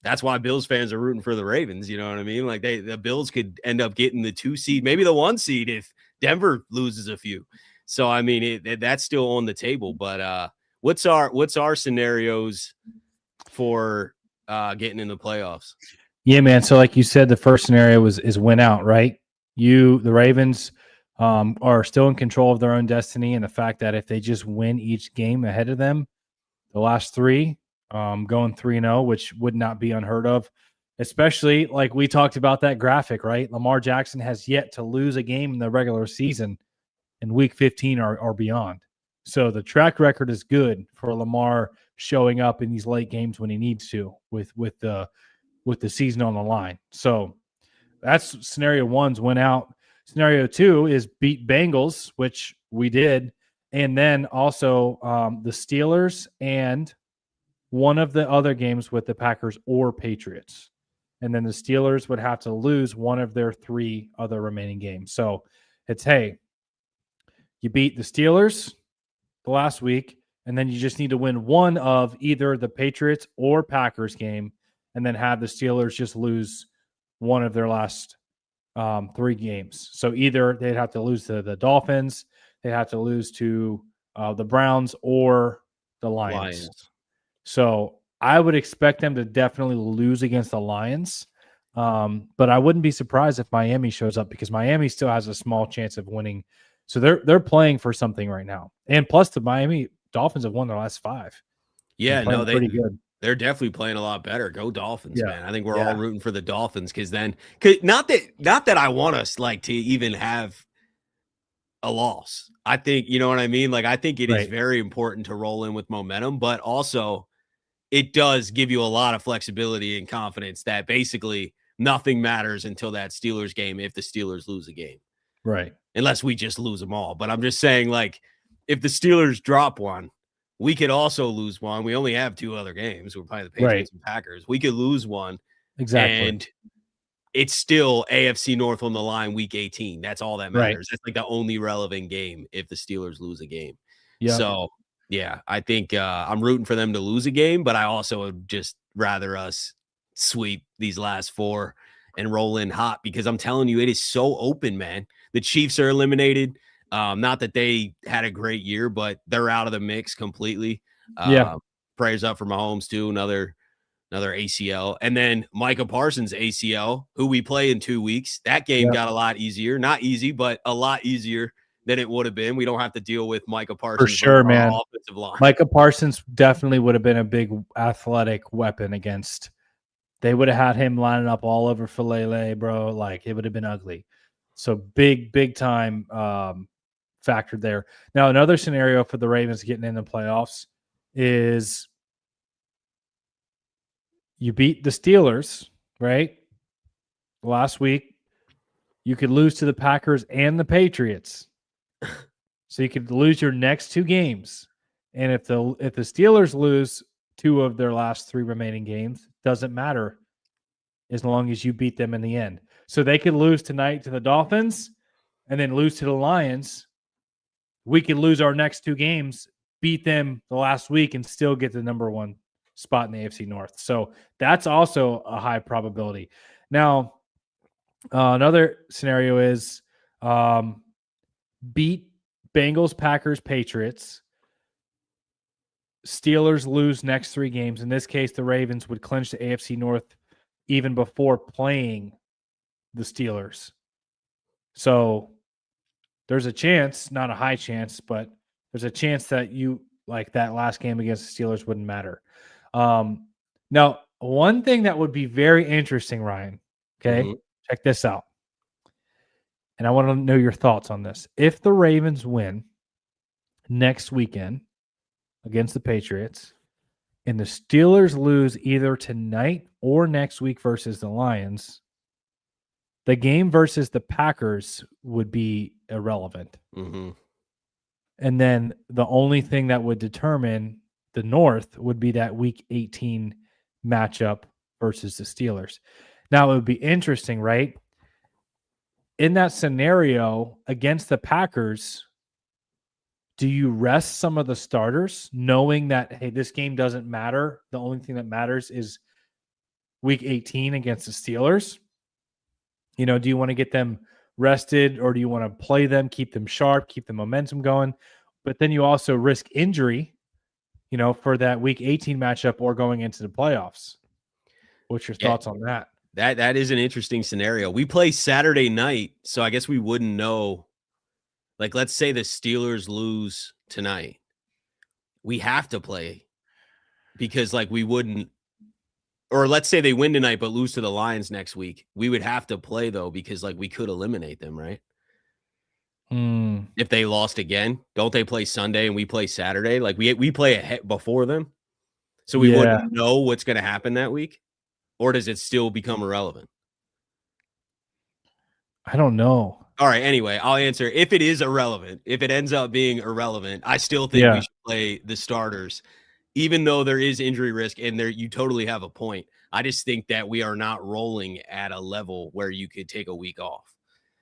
A: that's why Bills fans are rooting for the Ravens. You know what I mean? Like the Bills could end up getting the 2 seed, maybe the 1 seed if Denver loses a few. So, I mean, that's still on the table. But what's our scenarios for getting in the playoffs?
B: Yeah, man. So like you said, the first scenario is win out, right? The Ravens are still in control of their own destiny, and the fact that if they just win each game ahead of them, the last 3, going 3-0, which would not be unheard of, especially like we talked about that graphic, right? Lamar Jackson has yet to lose a game in the regular season in week 15 or beyond. So the track record is good for Lamar showing up in these late games when he needs to with the season on the line. So that's scenario 1's win out. Scenario 2 is beat Bengals, which we did. And then also the Steelers and one of the other games with the Packers or Patriots. And then the Steelers would have to lose one of their 3 other remaining games. So it's, hey, you beat the Steelers the last week, and then you just need to win one of either the Patriots or Packers game, and then have the Steelers just lose one of their last 3 games. So either they'd have to lose to the Dolphins, they have to lose to the Browns or the Lions. So I would expect them to definitely lose against the Lions. But I wouldn't be surprised if Miami shows up, because Miami still has a small chance of winning So they're playing for something right now. And plus the Miami Dolphins have won their last 5.
A: Yeah, no,
B: pretty good.
A: They're definitely playing a lot better. Go Dolphins,
B: Yeah.
A: man. I think we're all rooting for the Dolphins because not that I want us like to even have a loss. I think, you know what I mean? Like, I think it is very important to roll in with momentum, but also it does give you a lot of flexibility and confidence that basically nothing matters until that Steelers game if the Steelers lose a game.
B: Right.
A: Unless we just lose them all. But I'm just saying, like, if the Steelers drop one, we could also lose one. We only have 2 other games. We're playing the Patriots and Packers. We could lose one.
B: Exactly.
A: And it's still AFC North on the line week 18. That's all that matters. That's like the only relevant game if the Steelers lose a game. Yep. So, yeah, I think I'm rooting for them to lose a game, but I also would just rather us sweep these last 4 and roll in hot because I'm telling you, it is so open, man. The Chiefs are eliminated. Not that they had a great year, but they're out of the mix completely. Prayers up for Mahomes too. Another ACL. And then Micah Parsons ACL, who we play in 2 weeks. That game got a lot easier. Not easy, but a lot easier than it would have been. We don't have to deal with Micah Parsons.
B: For sure, man.
A: Offensive line.
B: Micah Parsons definitely would have been a big athletic weapon against. They would have had him lining up all over Falele, bro. Like, it would have been ugly. So big time factor there. Now, another scenario for the Ravens getting in the playoffs is you beat the Steelers, right? Last week, you could lose to the Packers and the Patriots. So you could lose your next 2 games. And if the Steelers lose 2 of their last 3 remaining games, doesn't matter as long as you beat them in the end. So they could lose tonight to the Dolphins and then lose to the Lions. We could lose our next 2 games, beat them the last week, and still get the number 1 spot in the AFC North. So that's also a high probability. Now, another scenario is beat Bengals, Packers, Patriots. Steelers lose next 3 games. In this case, the Ravens would clinch the AFC North even before playing the Steelers. So there's a chance, not a high chance, but there's a chance that that last game against the Steelers wouldn't matter. Now, one thing that would be very interesting, Ryan, okay, check this out. And I want to know your thoughts on this. If the Ravens win next weekend against the Patriots and the Steelers lose either tonight or next week versus the Lions, the game versus the Packers would be irrelevant. And then the only thing that would determine the North would be that week 18 matchup versus the Steelers. Now, it would be interesting, right? In that scenario against the Packers, do you rest some of the starters knowing that, hey, this game doesn't matter? The only thing that matters is week 18 against the Steelers. You know, do you want to get them rested or do you want to play them, keep them sharp, keep the momentum going? But then you also risk injury, you know, for that week 18 matchup or going into the playoffs. What's your thoughts on that?
A: That is an interesting scenario. We play Saturday night, so I guess we wouldn't know. Like, let's say the Steelers lose tonight. We have to play because, like, we wouldn't. Or let's say they win tonight but lose to the Lions next week. We would have to play, though, because, like, we could eliminate them, right? If they lost again, don't they play Sunday and we play Saturday? Like, we play ahead before them, so we wouldn't know what's going to happen that week? Or does it still become irrelevant?
B: I don't know.
A: All right. Anyway, I'll answer. If it is irrelevant, if it ends up being irrelevant, I still think we should play the starters, even though there is injury risk. And you totally have a point. I just think that we are not rolling at a level where you could take a week off.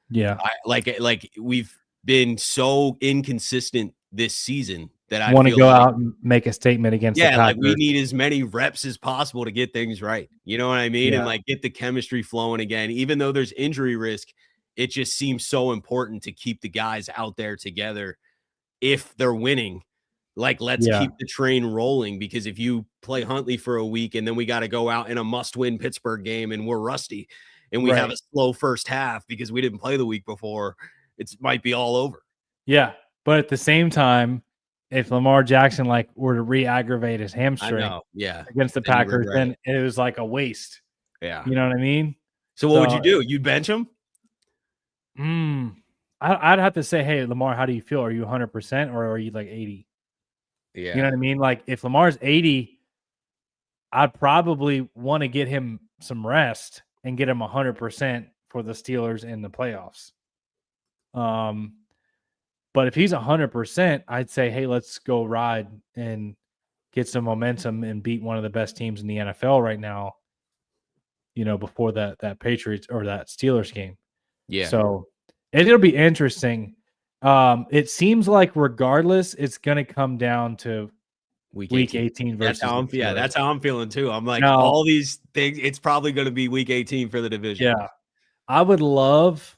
B: Yeah.
A: Like we've been so inconsistent this season that I
B: want to go out and make a statement against the Packers.
A: Like we need as many reps as possible to get things right. You know what I mean? And like get the chemistry flowing again. Even though there's injury risk, it just seems so important to keep the guys out there together if they're winning. Like, let's keep the train rolling, because if you play Huntley for a week and then we got to go out in a must-win Pittsburgh game and we're rusty and we have a slow first half because we didn't play the week before, it might be all over.
B: Yeah, but at the same time, if Lamar Jackson were to re-aggravate his
A: I
B: hamstring
A: know. Yeah.
B: against the
A: Then you
B: Packers,
A: regret it.
B: then it was like a waste.
A: Yeah.
B: You know what I mean?
A: So what would
B: So,
A: you do? You'd bench him?
B: I'd have to say, hey, Lamar, how do you feel? Are you 100% or are you like 80? You know
A: Yeah.
B: what I mean? Like if Lamar's 80, I'd probably want to get him some rest and get him 100% for the Steelers in the playoffs. But if he's 100%, I'd say, hey, let's go ride and get some momentum and beat one of the best teams in the NFL right now. Before that Patriots or that Steelers game.
A: Yeah.
B: So it'll be interesting. It seems like regardless, it's going to come down to
A: Week
B: week
A: 18.
B: 18
A: That's
B: versus
A: how
B: the
A: I'm
B: Steelers.
A: that's how I'm feeling too. I'm like
B: Now,
A: all these things, it's probably going to be week 18 for the division.
B: yeah, I would love.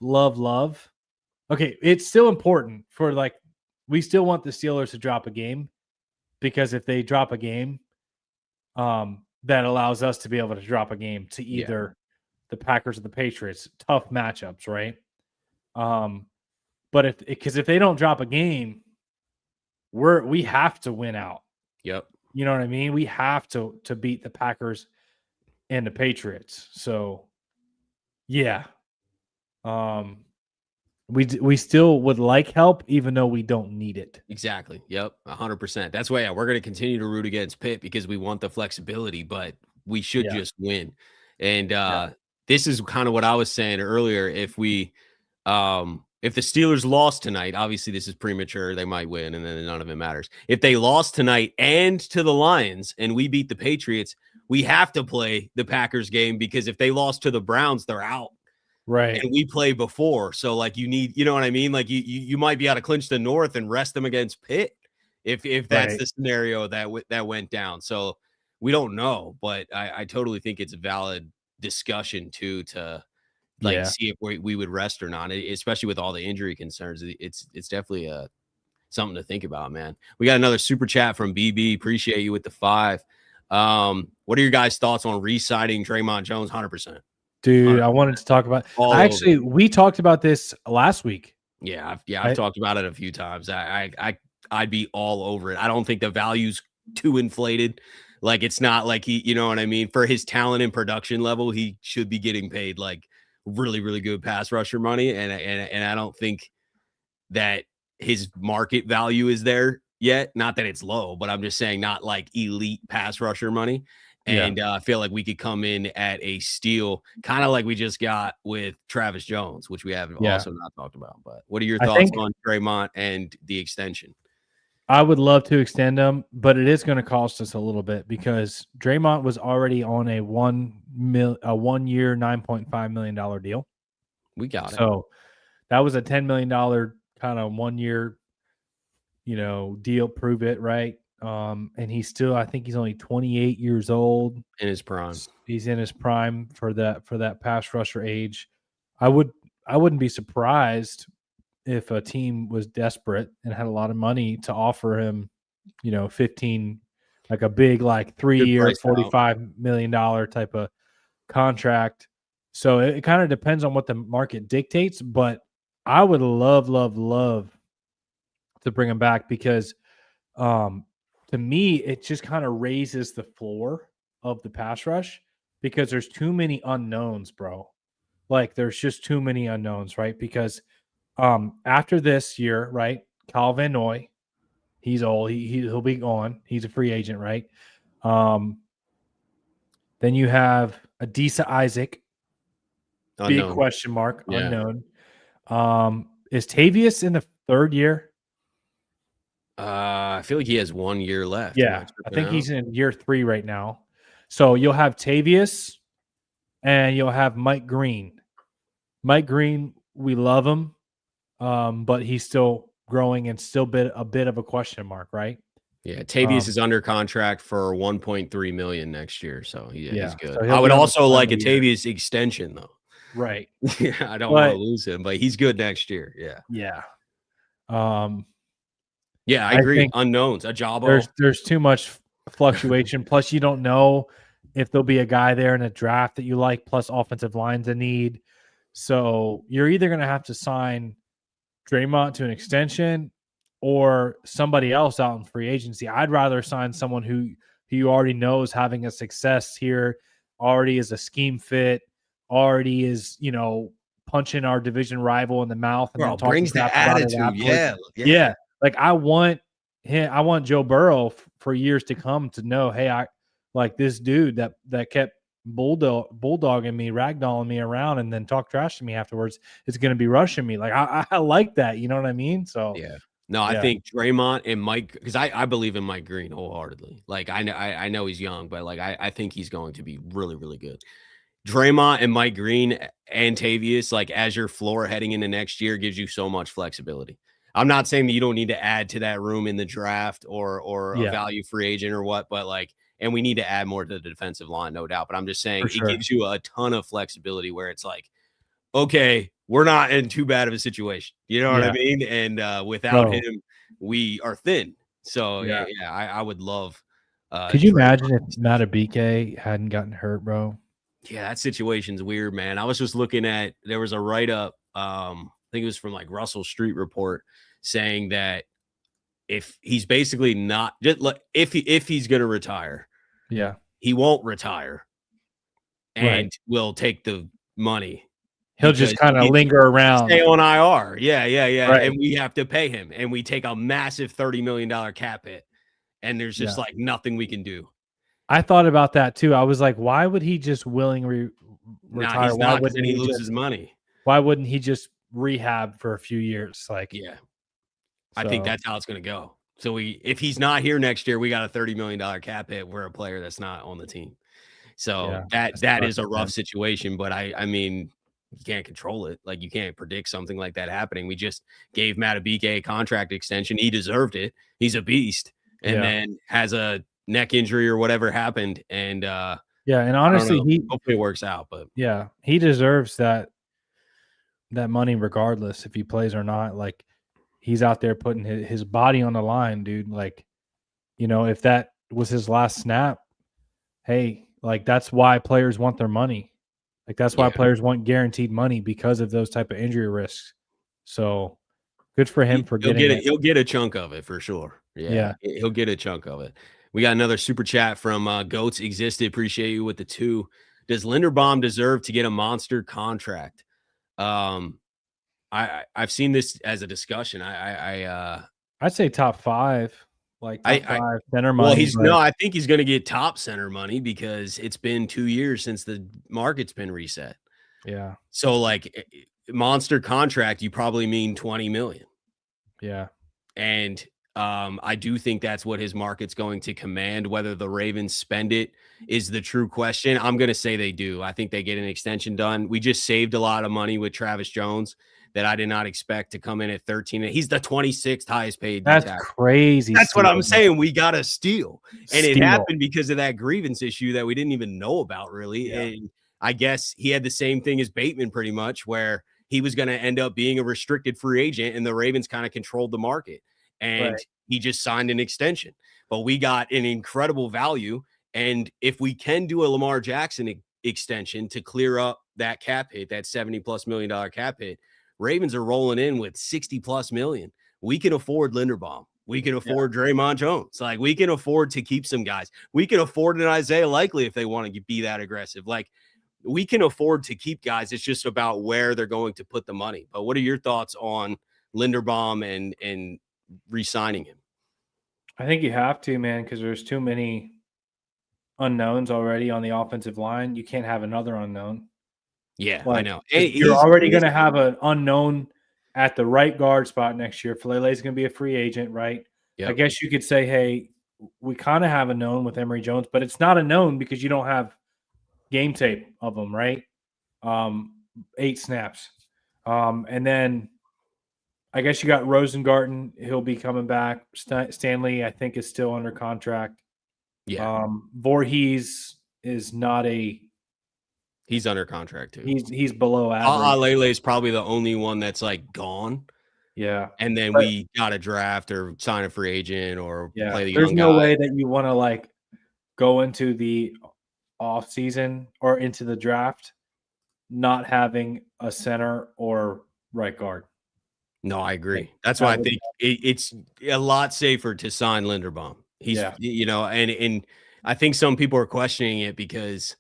B: Okay, it's still important we still want the Steelers to drop a game because if they drop a game, that allows us to be able to drop a game to either the Packers or the Patriots. Tough matchups, right? But if they don't drop a game, we have to win out.
A: Yep.
B: You know what I mean? We have to beat the Packers and the Patriots. So, yeah. We still would like help, even though we don't need it.
A: Exactly. Yep. 100%. That's why we're going to continue to root against Pitt because we want the flexibility, but we should just win. And this is kind of what I was saying earlier. If the Steelers lost tonight, obviously this is premature. They might win, and then none of it matters. If they lost tonight and to the Lions, and we beat the Patriots, we have to play the Packers game because if they lost to the Browns, they're out.
B: Right.
A: And we play before. So like you know what I mean? Like you might be able to clinch the North and rest them against Pitt if that's the scenario that went down. So we don't know, but I totally think it's a valid discussion too, to see if we would rest or not, especially with all the injury concerns. It's definitely something to think about, man. We got another super chat from BB. Appreciate you with the 5. What are your guys' thoughts on re-signing Dre'Mont Jones? 100%.
B: Dude, I wanted to talk about. We talked about this last week.
A: Yeah, I've talked about it a few times. I'd be all over it. I don't think the value's too inflated. Like it's not like he, you know what I mean? For his talent and production level, he should be getting paid like really, really good pass rusher money. And I don't think that his market value is there yet. Not that it's low, but I'm just saying not like elite pass rusher money. And I feel like we could come in at a steal, kind of like we just got with Travis Jones, which we have also not talked about. But what are your thoughts on Dre'Mont and the extension?
B: I would love to extend him, but it is going to cost us a little bit because Dre'Mont was already on a 1 year, $9.5 million deal.
A: We got it.
B: So that was a $10 million kind of 1 year, deal. Prove it, right? And he's still, I think he's only 28 years old.
A: In his prime.
B: He's in his prime for that pass rusher age. I wouldn't be surprised if a team was desperate and had a lot of money to offer him, 15, like a big, 3-year, $45 million type of contract. So it kind of depends on what the market dictates, but I would love to bring him back because, to me, it just kind of raises the floor of the pass rush because there's too many unknowns, bro. Like there's just too many unknowns, right? Because after this year, right, Kyle Van Noy, he's old. He'll be gone. He's a free agent, right? Then you have Adisa Isaac, unknown. Big question mark, unknown. Is Tavius in the 3rd year?
A: I feel like he has 1 year left.
B: Yeah, I think he's in year 3 right now. So you'll have Tavius and you'll have Mike Green. Mike Green, we love him, but he's still growing and still a bit of a question mark, right?
A: Yeah, Tavius is under contract for $1.3 million next year, so he's good.
B: So
A: I would also like a Tavius extension, though.
B: Right.
A: Yeah, I don't want to lose him, but he's good next year. Yeah.
B: Yeah.
A: Yeah, I agree. Unknowns, a job.
B: There's too much fluctuation. Plus, you don't know if there'll be a guy there in a draft that you like. Plus, offensive line's a need. So you're either going to have to sign Dre'mont to an extension or somebody else out in free agency. I'd rather sign someone who you already know is having a success here, already is a scheme fit, already is, punching our division rival in the mouth and then talking
A: brings the
B: crap about it
A: attitude.
B: afterwards.
A: Yeah.
B: Like I want Joe Burrow for years to come to know, hey, I like this dude that kept bulldogging me, ragdolling me around, and then talk trash to me afterwards. It's going to be rushing me. Like I like that. You know what I mean? So
A: yeah. No, I think Dre'Mont and Mike, because I believe in Mike Green wholeheartedly. Like I know he's young, but like I think he's going to be really, really good. Dre'Mont and Mike Green and Tavius, like as your floor heading into next year, gives you so much flexibility. I'm not saying that you don't need to add to that room in the draft or a value free agent or what, but like, and we need to add more to the defensive line, no doubt. But I'm just saying it gives you a ton of flexibility where it's like, okay, we're not in too bad of a situation. You know what I mean? And without him, we are thin. So yeah, I would love.
B: Could you imagine if Matabike hadn't gotten hurt, bro?
A: Yeah, that situation's weird, man. I was just looking at, there was a write-up, I think it was from like Russell Street Report, saying that if he's basically not just like if he's gonna retire, he won't retire and will take the money.
B: He'll just kind of linger around.
A: Stay on IR. Yeah. Right. And we have to pay him. And we take a massive $30 million cap hit. And there's just like nothing we can do.
B: I thought about that too. I was like, why would he just willingly retire?
A: He's not, because then he loses money.
B: Why wouldn't he just rehab for a few years? Like,
A: I think that's how it's going to go. So if he's not here next year, we got a $30 million cap hit. We're a player that's not on the team. So that is a rough situation. But I mean, you can't control it. Like you can't predict something like that happening. We just gave Matabike a contract extension. He deserved it. He's a beast. And then has a neck injury or whatever happened. And
B: and honestly,
A: hopefully it works out. But
B: he deserves that money regardless if he plays or not. Like he's out there putting his body on the line, dude. Like, if that was his last snap, hey, like that's why players want their money. Like that's why players want guaranteed money, because of those type of injury risks. So good for him for getting it.
A: He'll get a chunk of it for sure. Yeah. He'll get a chunk of it. We got another super chat from Goats Existed. Appreciate you with the 2. Does Linderbaum deserve to get a monster contract? I've seen this as a discussion. I'd
B: say top 5. Like top 5 center money.
A: Well, I think he's going to get top center money because it's been 2 years since the market's been reset.
B: Yeah.
A: So like monster contract, you probably mean 20 million.
B: Yeah.
A: And I do think that's what his market's going to command. Whether the Ravens spend it is the true question. I'm going to say they do. I think they get an extension done. We just saved a lot of money with Travis Jones that I did not expect to come in at 13. He's the 26th highest paid.
B: That's crazy.
A: That's what I'm saying. We got to steal. And it happened because of that grievance issue that we didn't even know about really. Yeah. And I guess he had the same thing as Bateman pretty much, where he was going to end up being a restricted free agent and the Ravens kind of controlled the market. And he just signed an extension. But we got an incredible value. And if we can do a Lamar Jackson extension to clear up that cap hit, that $70+ million cap hit, Ravens are rolling in with $60+ million. We can afford Linderbaum. We can afford Dre'Mont Jones. Like we can afford to keep some guys. We can afford an Isaiah Likely if they want to be that aggressive. Like we can afford to keep guys. It's just about where they're going to put the money. But what are your thoughts on Linderbaum and re-signing him?
B: I think you have to, man, because there's too many unknowns already on the offensive line. You can't have another unknown.
A: Yeah, I know.
B: You're already going to have an unknown at the right guard spot next year. Falele's going to be a free agent, right? Yep. I guess you could say, hey, we kind of have a known with Emory Jones, but it's not a known because you don't have game tape of him, right? 8 snaps. And then I guess you got Rosengarten. He'll be coming back. Stanley, I think, is still under contract.
A: Yeah.
B: Voorhees is not a –
A: he's under contract too.
B: He's below average.
A: Lele is probably the only one that's like gone.
B: Yeah.
A: And then we got to draft or sign a free agent or play the young guy.
B: There's no way that you want to like go into the off season or into the draft not having a center or right guard.
A: No, I agree. That's why I think it's a lot safer to sign Linderbaum. He's, and I think some people are questioning it because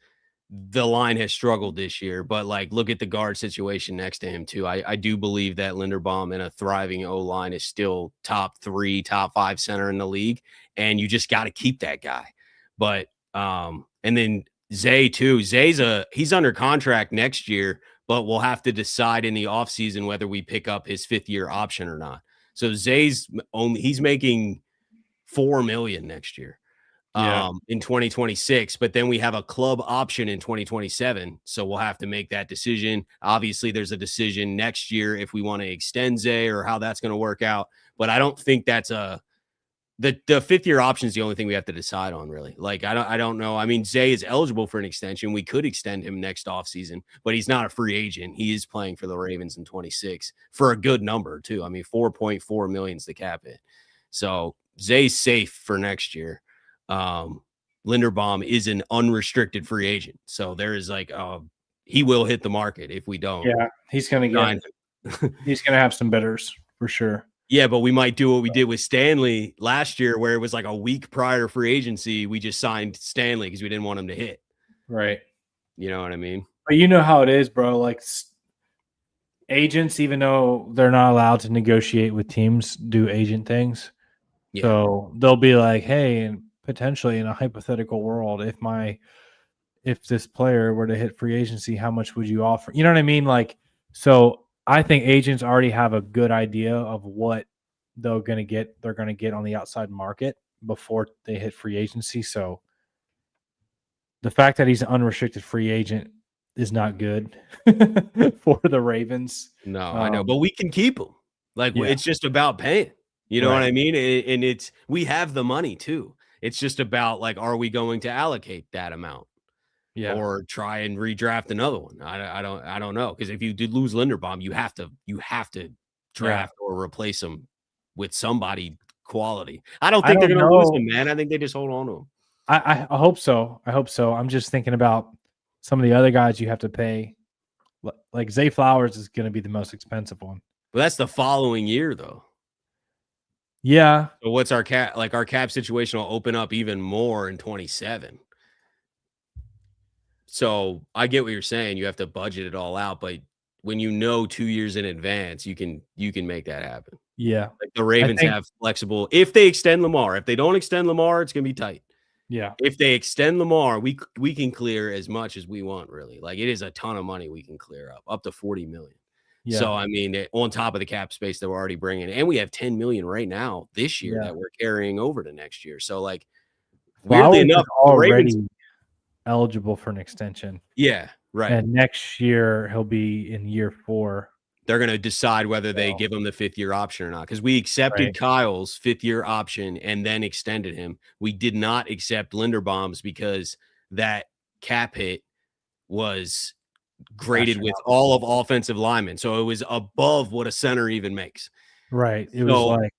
A: the line has struggled this year, but like look at the guard situation next to him too. I do believe that Linderbaum in a thriving O line is still top 3, top 5 center in the league, and you just got to keep that guy. But and then Zay too. He's under contract next year, but we'll have to decide in the offseason whether we pick up his 5th-year option or not. So he's making $4 million next year. In 2026, but then we have a club option in 2027. So we'll have to make that decision. Obviously, there's a decision next year if we want to extend Zay or how that's going to work out. But I don't think that's the 5th-year option is the only thing we have to decide on, really. Like, I don't know. I mean, Zay is eligible for an extension. We could extend him next offseason, but he's not a free agent. He is playing for the Ravens in 26 for a good number, too. I mean, 4.4 million is the cap hit. So Zay's safe for next year. Linderbaum is an unrestricted free agent, so there is like he will hit the market if we don't.
B: Yeah, he's gonna have some bidders for sure.
A: Yeah, but we might do what we did with Stanley last year, where it was like a week prior to free agency, we just signed Stanley because we didn't want him to hit.
B: Right.
A: You know what I mean?
B: But you know how it is, bro. Like agents, even though they're not allowed to negotiate with teams, do agent things. Yeah. So they'll be like, hey, potentially in a hypothetical world, if this player were to hit free agency, how much would you offer? You know what I mean? Like, so I think agents already have a good idea of what they're going to get on the outside market before they hit free agency. So the fact that he's an unrestricted free agent is not good for the Ravens.
A: No, I know, but we can keep him. Like, it's just about paying. You know what I mean? And we have the money too. It's just about like, are we going to allocate that amount?
B: Yeah.
A: Or try and redraft another one. I don't know. Because if you did lose Linderbaum, you have to draft or replace him with somebody quality. I don't think they're gonna lose him, man. I think they just hold on to him.
B: I hope so. I'm just thinking about some of the other guys you have to pay. Like Zay Flowers is gonna be the most expensive one.
A: But that's the following year though.
B: Yeah.
A: So what's our cap? Like our cap situation will open up even more in 27. So I get what you're saying. You have to budget it all out, but when 2 years in advance, you can make that happen.
B: Yeah.
A: Like the Ravens have flexible. If they extend Lamar, if they don't extend Lamar, it's gonna be tight.
B: Yeah.
A: If they extend Lamar, we can clear as much as we want, really. Like it is a ton of money we can clear up to 40 million. Yeah. So I mean, on top of the cap space that we're already bringing, and we have 10 million right now this year that we're carrying over to next year. So like, weirdly enough,
B: already eligible for an extension.
A: Yeah, right.
B: And next year he'll be in year 4.
A: They're going to decide whether they give him the 5th-year option or not. Because we accepted Kyle's 5th-year option and then extended him. We did not accept Linderbaum's because that cap hit was graded with all of offensive linemen. So it was above what a center even makes.
B: Right. It was like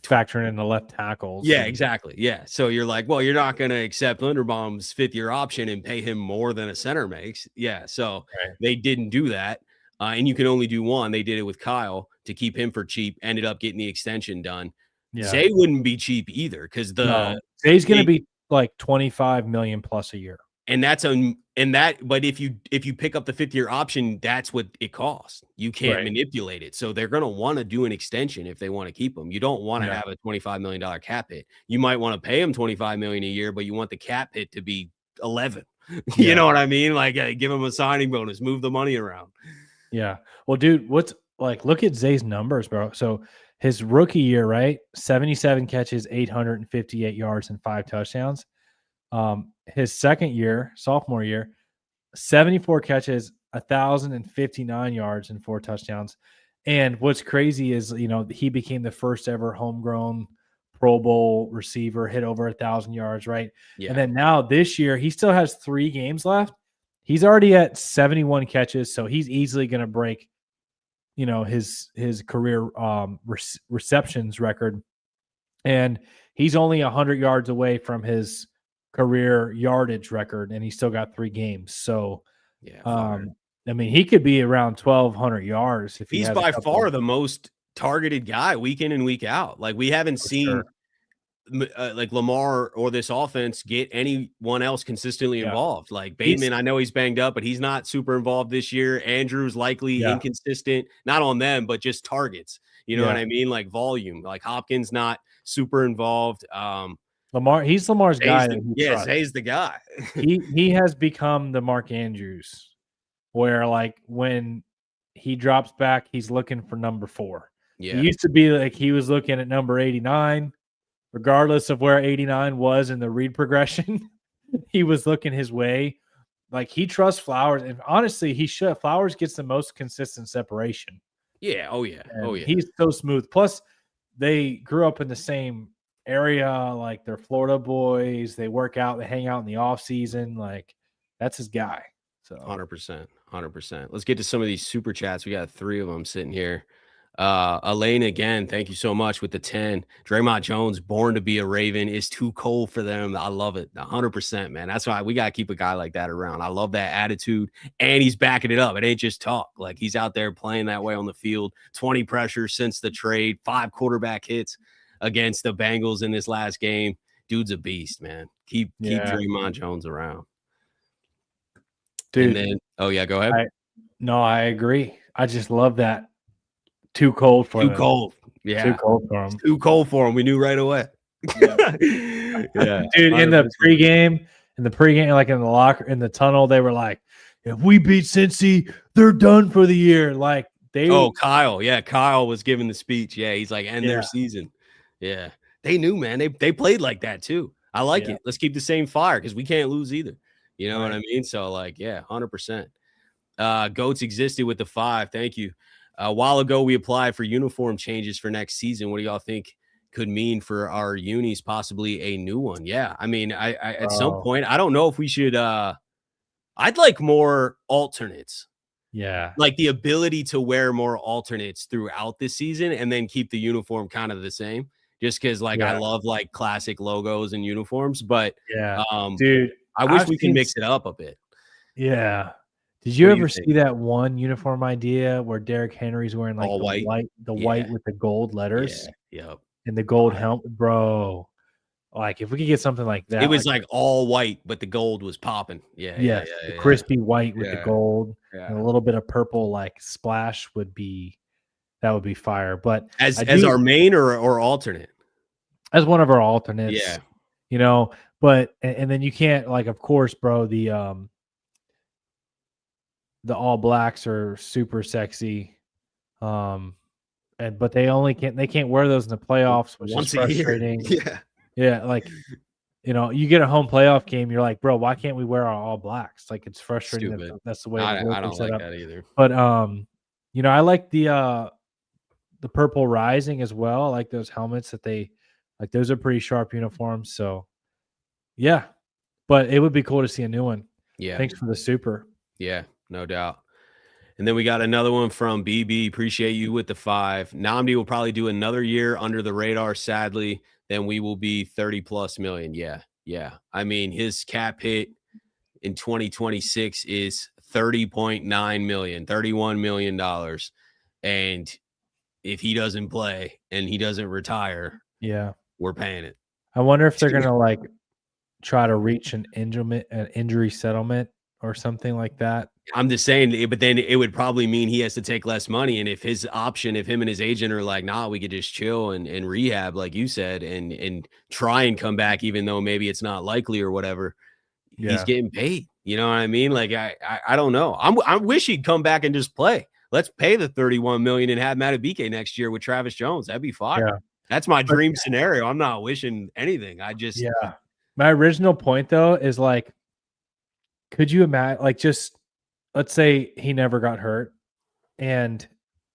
B: factoring in the left tackles.
A: Yeah, exactly. Yeah. So you're like, well, you're not going to accept Linderbaum's 5th-year option and pay him more than a center makes. Yeah. So they didn't do that. And you can only do one. They did it with Kyle to keep him for cheap, ended up getting the extension done. Yeah. Zay wouldn't be cheap either because
B: Zay's going to be like 25 million plus a year.
A: And but if you pick up the 5th-year option, that's what it costs. You can't manipulate it. So they're going to want to do an extension if they want to keep him. You don't want to have a $25 million cap hit. You might want to pay him $25 million a year, but you want the cap hit to be 11. You know what I mean? Like give him a signing bonus, move the money around.
B: Yeah. Well, dude, look at Zay's numbers, bro. So his rookie year, right? 77 catches, 858 yards, and 5 touchdowns. His second year, sophomore year, 74 catches, 1,059 yards, and 4 touchdowns. And what's crazy is, he became the first ever homegrown Pro Bowl receiver, hit over 1,000 yards, right? Yeah. And then now this year, he still has 3 games left. He's already at 71 catches, so he's easily going to break, his career receptions record. And he's only 100 yards away from his career yardage record, and he's still got 3 games. So, I mean, he could be around 1,200 yards if
A: he's by far the most targeted guy week in and week out. Like we haven't seen like Lamar or this offense get anyone else consistently involved. Like Bateman, I know he's banged up, but he's not super involved this year. Andrews likely inconsistent, not on them, but just targets. You know what I mean? Like volume. Like Hopkins not super involved.
B: He's Lamar's guy.
A: Zay's the guy.
B: he has become the Mark Andrews, where like when he drops back, he's looking for number 4.
A: Yeah.
B: He used to be like he was looking at number 89. Regardless of where 89 was in the read progression, he was looking his way. Like he trusts Flowers, and honestly, he should. Flowers gets the most consistent separation.
A: Yeah. Oh yeah.
B: And he's so smooth. Plus, they grew up in the same area. Like they're Florida boys. They work out. They hang out in the off season. Like that's his guy. So
A: 100%. Let's get to some of these super chats. We got 3 of them sitting here. Elaine, again, thank you so much with the 10. Dre'mont Jones, born to be a Raven, is too cold for them. I love it. 100%, man. That's why we got to keep a guy like that around. I love that attitude, and he's backing it up. It ain't just talk. Like he's out there playing that way on the field. 20 pressures since the trade, 5 quarterback hits against the Bengals in this last game. Dude's a beast, man. Keep Dre'mont Jones around.
B: Dude.
A: And then, go ahead.
B: I agree. I just love that. Too cold for him.
A: Too cold. Yeah.
B: Too cold for him.
A: Too cold for him. We knew right away.
B: Yeah. Dude, in the pregame, like in the locker, in the tunnel, they were like, if we beat Cincy, they're done for the year. Like
A: Kyle. Yeah. Kyle was giving the speech. Yeah. He's like, end their season. Yeah. They knew, man. They played like that too. I like it. Let's keep the same fire because we can't lose either. You know what I mean? So, 100%. Goats existed with the 5. Thank you. A while ago, we applied for uniform changes for next season. What do y'all think could mean for our unis? Possibly a new one. Yeah. I mean, I at some point, I don't know if we should. I'd like more alternates.
B: Yeah.
A: Like the ability to wear more alternates throughout the season and then keep the uniform kind of the same. Just because, I love classic logos and uniforms, but
B: dude,
A: I wish we can mix it up a bit.
B: Yeah. Did you ever see that one uniform idea where Derrick Henry's wearing
A: all
B: white with the gold letters?
A: Yeah.
B: And the gold helmet, bro. Like if we could get something like that.
A: It was all white, but the gold was popping. Yeah.
B: Crispy white with the gold and a little bit of purple splash would be fire. But
A: as our main or alternate?
B: As one of our alternates.
A: Yeah.
B: You know, but and then you can't of course, bro, the all blacks are super sexy. But they can't wear those in the playoffs, which is frustrating. Yeah. You get a home playoff game, you're like, bro, why can't we wear our all blacks? Like it's frustrating. That's the way
A: I don't like that either.
B: But I like the purple rising as well. I like those helmets that they those are pretty sharp uniforms. So yeah. But it would be cool to see a new one.
A: Yeah.
B: Thanks for the super.
A: Yeah. No doubt. And then we got another one from BB. Appreciate you with the 5. Nnamdi will probably do another year under the radar, sadly. Then we will be 30+ million. Yeah. I mean, his cap hit in 2026 is $30.9 million, $31 million. And if he doesn't play and he doesn't retire, we're paying it.
B: I wonder if they're gonna try to reach an injury settlement or something like that.
A: I'm just saying, but then it would probably mean he has to take less money. And if his option, if him and his agent are like, nah, we could just chill and rehab, like you said, and try and come back, even though maybe it's not likely or whatever, he's getting paid. You know what I mean? Like, I don't know. I wish he'd come back and just play. Let's pay the $31 million and have Madubuike next year with Travis Jones. That'd be fire. Yeah. That's my dream scenario. I'm not wishing anything.
B: My original point though is could you imagine, let's say he never got hurt and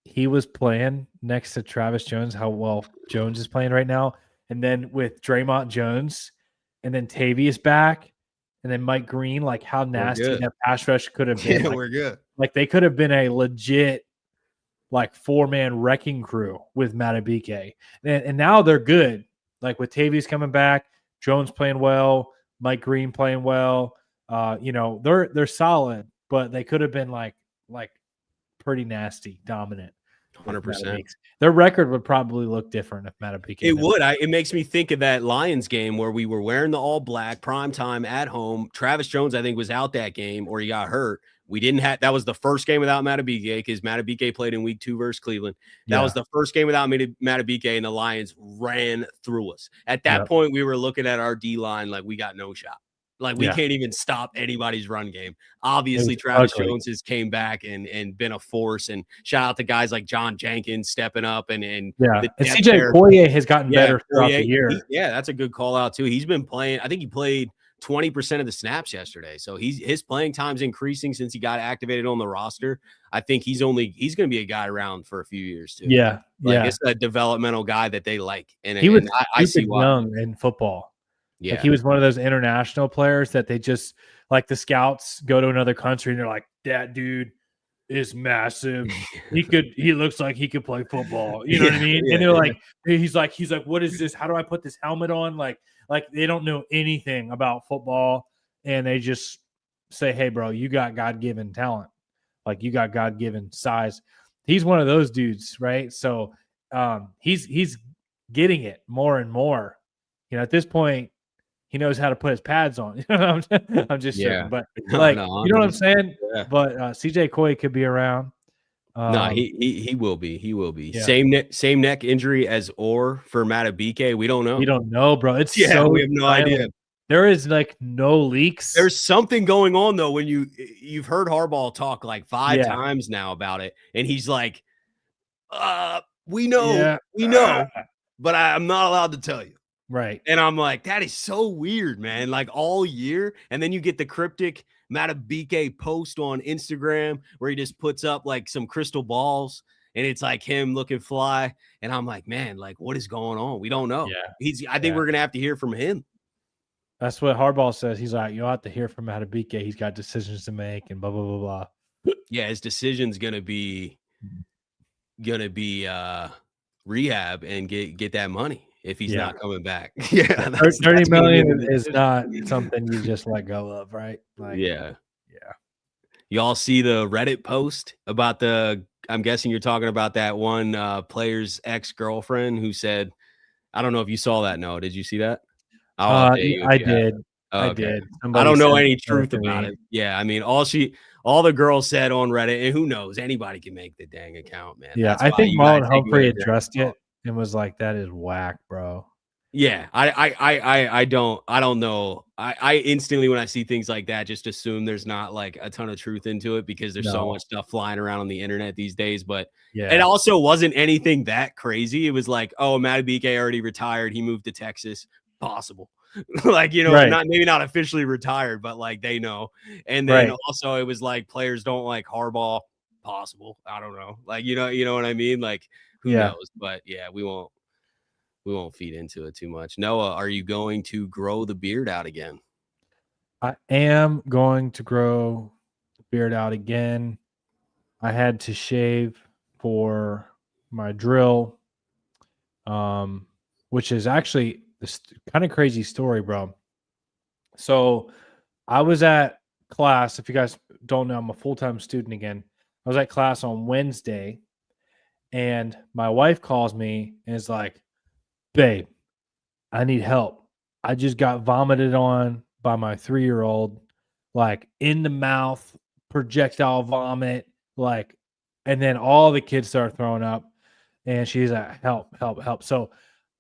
B: he was playing next to Travis Jones, how well Jones is playing right now. And then with Dre'mont Jones and then Tavius back and then Mike Green, how nasty that pass rush could have been.
A: Yeah, we're good.
B: They could have been a legit 4-man wrecking crew with Madubuike. And now they're good. With Tavius coming back, Jones playing well, Mike Green playing well. They're solid, but they could have been pretty nasty, dominant.
A: 100%.
B: Their record would probably look different if Matabike.
A: It would. It makes me think of that Lions game where we were wearing the all black prime time at home. Travis Jones, I think, was out that game or he got hurt. We didn't have that was the first game without Matabike because Matabike played in week 2 versus Cleveland. That was the first game without Matabike, and the Lions ran through us. At that point, we were looking at our D line like we got no shot. Like we can't even stop anybody's run game. Obviously, Travis Jones has came back and been a force. And shout out to guys like John Jenkins stepping up and
B: CJ Koye has gotten better throughout the year.
A: That's a good call out too. He's been playing. I think he played 20% of the snaps yesterday. So his playing time's increasing since he got activated on the roster. I think he's going to be a guy around for a few years too. It's a developmental guy that they like. And
B: he was
A: I see why.
B: young in football.
A: Yeah.
B: Like he was one of those international players that they just like the scouts go to another country and they're like, that dude is massive. He looks like he could play football. You know what I mean? And they're like, he's like, what is this? How do I put this helmet on? Like they don't know anything about football. And they just say, hey, bro, you got God-given talent. Like you got God-given size. He's one of those dudes, right? So he's getting it more and more. You know, at this point, he knows how to put his pads on. I'm just joking, but you know what I'm saying. Yeah. But CJ Koye could be around.
A: No, he will be. He will be. Yeah. Same neck injury as Orr for Matabike. We don't know.
B: We don't know, bro. It's
A: we have no idea.
B: There is like no leaks.
A: There's something going on though. When you've heard Harbaugh talk like 5 times now about it, and he's like, we know, but I'm not allowed to tell you.
B: Right.
A: And I'm like, that is so weird, man. Like all year. And then you get the cryptic Matabike post on Instagram where he just puts up like some crystal balls and it's like him looking fly. And I'm like, man, like what is going on? We don't know.
B: Yeah.
A: I think we're going to have to hear from him.
B: That's what Harbaugh says. He's like, you'll have to hear from Matabike. He's got decisions to make and blah, blah, blah, blah.
A: Yeah. His decision's going to be rehab and get that money. If he's not coming back. Yeah.
B: 30 million is not something you just let go of, right? Like,
A: yeah. Y'all see the Reddit post about I'm guessing you're talking about that one player's ex-girlfriend who said, I don't know if you saw that. No, did you see that?
B: I did. I did.
A: I don't know any truth about it. Yeah. I mean, all the girls said on Reddit, and who knows, anybody can make the dang account, man.
B: Yeah. I think Marlon Humphrey addressed it. And was like, that is whack, bro.
A: Yeah, I don't know. I instantly when I see things like that, just assume there's not like a ton of truth into it because there's so much stuff flying around on the internet these days. But it also wasn't anything that crazy. It was like, oh, Matabike already retired. He moved to Texas. Possible. Like, maybe not officially retired, but like they know. And then also it was like players don't like Harbaugh. Possible. I don't know. Like, you know what I mean? Like, who knows? But yeah, we won't feed into it too much. Noah, are you going to grow the beard out again?
B: I am going to grow the beard out again. I had to shave for my drill, which is actually this kind of crazy story, bro. So I was at class. If you guys don't know, I'm a full-time student again. I was at class on Wednesday. And my wife calls me and is like, babe, I need help. I just got vomited on by my 3-year-old, like in the mouth, projectile vomit, like, and then all the kids start throwing up. And she's like, help, help, help. So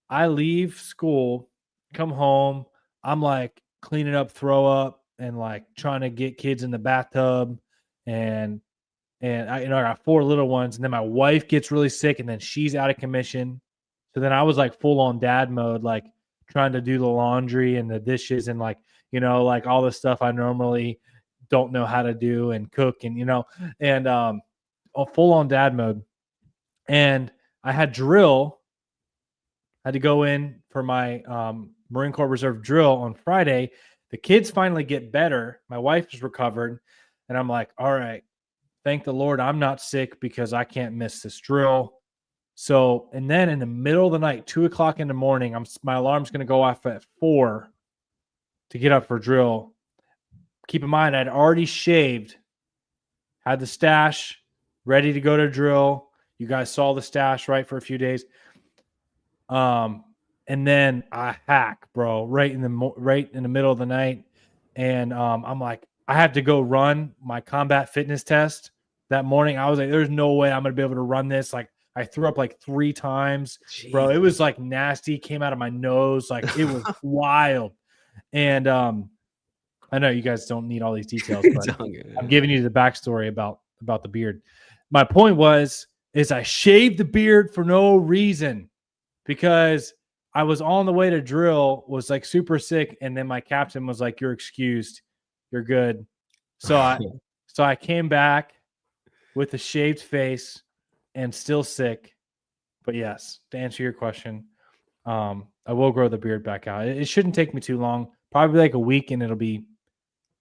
B: I leave school, come home. I'm like cleaning up, throw up, and like trying to get kids in the bathtub. And I got 4 little ones, and then my wife gets really sick, and then she's out of commission. So then I was like full on dad mode, like trying to do the laundry and the dishes and like, like all the stuff I normally don't know how to do and cook and, full on dad mode. And I had drill. I had to go in for my Marine Corps Reserve drill on Friday. The kids finally get better. My wife is recovered, and I'm like, all right. Thank the Lord I'm not sick because I can't miss this drill. So, and then in the middle of the night, 2:00 in the morning, my alarm's going to go off at 4 to get up for drill. Keep in mind, I'd already shaved, had the stash ready to go to drill. You guys saw the stash, right, for a few days. And then I hack, bro, right in the middle of the night, and I'm like, I have to go run my combat fitness test that morning. I was like, there's no way I'm gonna be able to run this. Like, I threw up like 3 times, bro. It was like nasty, came out of my nose, like it was wild. And I know you guys don't need all these details, but I'm giving you the backstory about the beard. My point is I shaved the beard for no reason, because I was on the way to drill, was like super sick, and then my captain was like, "You're excused, you're good." So I came back with a shaved face and still sick. But yes, to answer your question, I will grow the beard back out. It shouldn't take me too long, probably like a week, and it'll be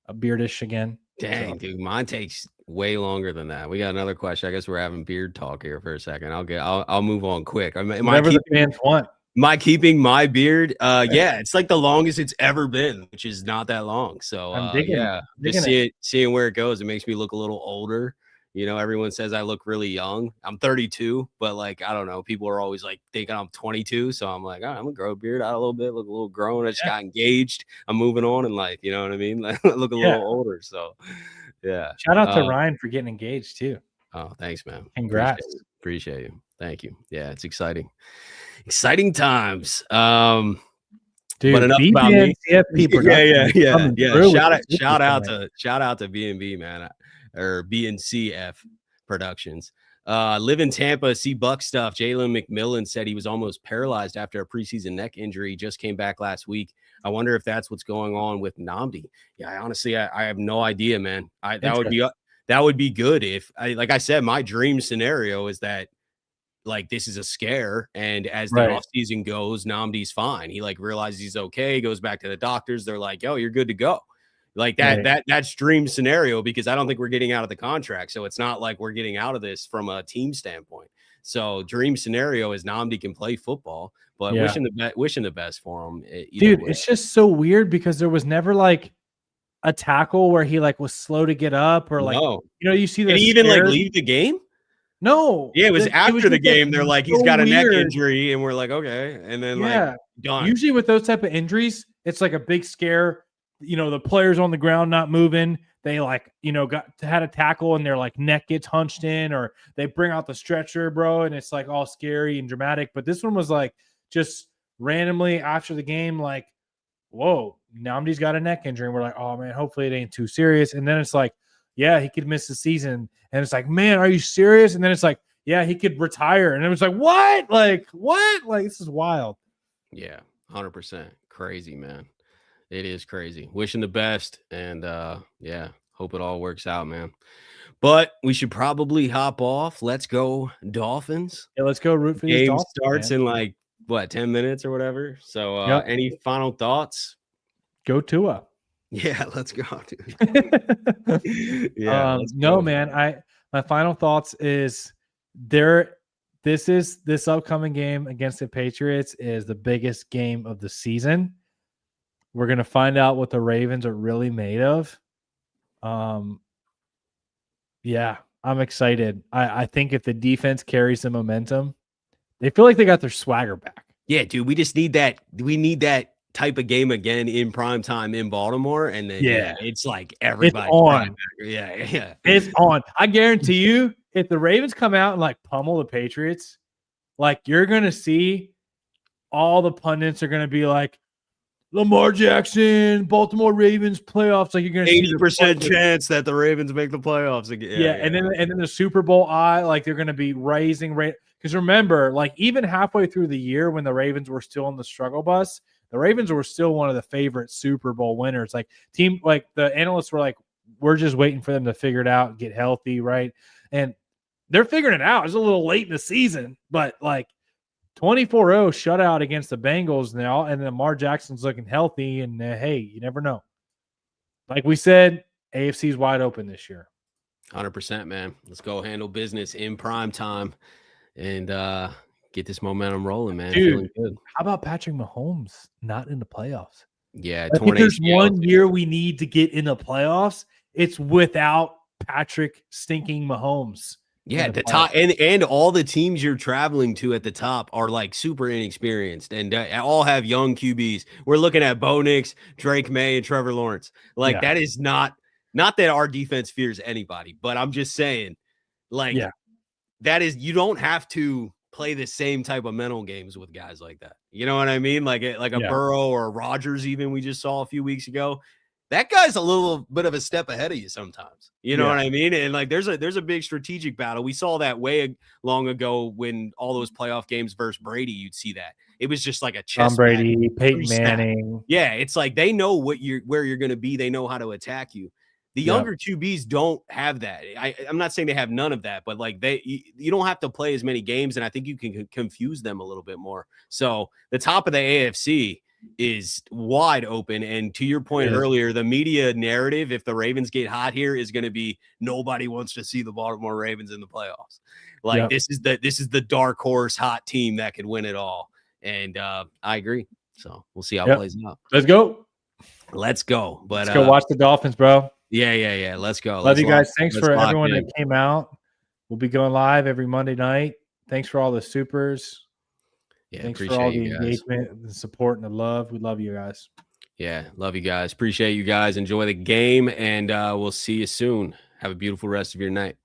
B: a beardish again.
A: Dang, dude, mine takes way longer than that. We got another question. I guess we're having beard talk here for a second. I'll move on quick.
B: Whatever the fans want.
A: Am I keeping my beard? Yeah, it's like the longest it's ever been, which is not that long. So
B: I'm digging
A: just seeing where it goes. It makes me look a little older. You know, everyone says I look really young. I'm 32, but like, I don't know. People are always like thinking I'm 22. So I'm like, all right, I'm gonna grow a beard out a little bit, look a little grown. I just got engaged. I'm moving on in life. You know what I mean? Like, look a little older. So yeah.
B: Shout out to Ryan for getting engaged too.
A: Oh, thanks, man.
B: Congrats.
A: Appreciate you. Thank you. Yeah, it's exciting. Exciting times.
B: Dude,
A: but enough about me.
B: People
A: yeah. Shout out to B&B, man, or BNCF Productions. Live in Tampa, see Buck stuff. Jalen McMillan said he was almost paralyzed after a preseason neck injury. He just came back last week. I wonder if that's what's going on with Nnamdi. Yeah, honestly, I have no idea, man. That would be good if, like I said, my dream scenario is that, like, this is a scare, and as the offseason goes, Nnamdi's fine. He like realizes he's okay, goes back to the doctors. They're like, "Yo, you're good to go." Like that's dream scenario, because I don't think we're getting out of the contract. So it's not like we're getting out of this from a team standpoint. So dream scenario is Nnamdi can play football, but wishing the best for him.
B: Dude, it's just so weird because there was never like a tackle where he like was slow to get up, or like, you see that
A: he even like leave the game.
B: No.
A: Yeah, it was after the game. They're like, he's got a neck injury, and we're like, okay. And then like done.
B: Usually with those type of injuries, it's like a big scare. You know, the players on the ground not moving. They like, had a tackle and their like neck gets hunched in, or they bring out the stretcher, bro, and it's like all scary and dramatic. But this one was like just randomly after the game, like, whoa, Nnamdi's got a neck injury. And we're like, oh man, hopefully it ain't too serious. And then it's like, yeah, he could miss the season. And it's like, man, are you serious? And then it's like, yeah, he could retire. And it was like, what? Like, what? Like, this is wild.
A: Yeah, 100%. Crazy, man. It is crazy. Wishing the best. And hope it all works out, man. But we should probably hop off. Let's go Dolphins.
B: Yeah, let's go root for these Dolphins.
A: Game starts in like, 10 minutes or whatever. So any final thoughts?
B: Go Tua.
A: Yeah, let's go, dude.
B: Man. My final thoughts is this upcoming game against the Patriots is the biggest game of the season. We're gonna find out what the Ravens are really made of. I'm excited. I think if the defense carries the momentum, they feel like they got their swagger back.
A: Yeah, dude. We just need that. We need that type of game again in prime time in Baltimore, and then it's like everybody
B: on.
A: Yeah,
B: it's on. I guarantee you, if the Ravens come out and like pummel the Patriots, like you're gonna see all the pundits are gonna be like, Lamar Jackson, Baltimore Ravens playoffs. Like you're gonna
A: 80% chance that the Ravens make the playoffs again.
B: Yeah, and then the Super Bowl like they're gonna be raising rate, because remember, like even halfway through the year when the Ravens were still on the struggle bus, the Ravens were still one of the favorite Super Bowl winners. Like the analysts were like, we're just waiting for them to figure it out, get healthy, right? And they're figuring it out. It's a little late in the season, but like 24-0 shutout against the Bengals now, and then Lamar Jackson's looking healthy, and hey, you never know. Like we said, AFC's wide open this year.
A: 100%, man. Let's go handle business in prime time and get this momentum rolling, man.
B: Dude,
A: feeling good.
B: How about Patrick Mahomes not in the playoffs?
A: Yeah,
B: I think there's one year we need to get in the playoffs. It's without Patrick stinking Mahomes.
A: Yeah, the top and all the teams you're traveling to at the top are like super inexperienced and all have young QBs. We're looking at Bo Nix, Drake May, and Trevor Lawrence. Like that is not that our defense fears anybody, but I'm just saying, like that is you don't have to play the same type of mental games with guys like that. You know what I mean? Like a Burrow or a Rodgers, even we just saw a few weeks ago. That guy's a little bit of a step ahead of you sometimes. You know what I mean? And like there's a big strategic battle. We saw that way long ago when all those playoff games versus Brady, you'd see that. It was just like a chess
B: Tom Brady, Peyton Manning.
A: Yeah, it's like they know where you're going to be. They know how to attack you. The younger QBs don't have that. I'm not saying they have none of that, but like you don't have to play as many games, and I think you can confuse them a little bit more. So the top of the AFC is wide open. And to your point earlier, the media narrative, if the Ravens get hot here, is going to be nobody wants to see the Baltimore Ravens in the playoffs. Like this is the dark horse hot team that could win it all. And I agree. So we'll see how it plays out.
B: Let's go.
A: But
B: let's go watch the Dolphins, bro.
A: Yeah. Let's go.
B: Love you guys. Thanks for everyone that came out. We'll be going live every Monday night. Thanks for all the supers.
A: Yeah,
B: thanks for all the engagement, the support, and the love. We love you guys.
A: Yeah, love you guys. Appreciate you guys. Enjoy the game, and we'll see you soon. Have a beautiful rest of your night.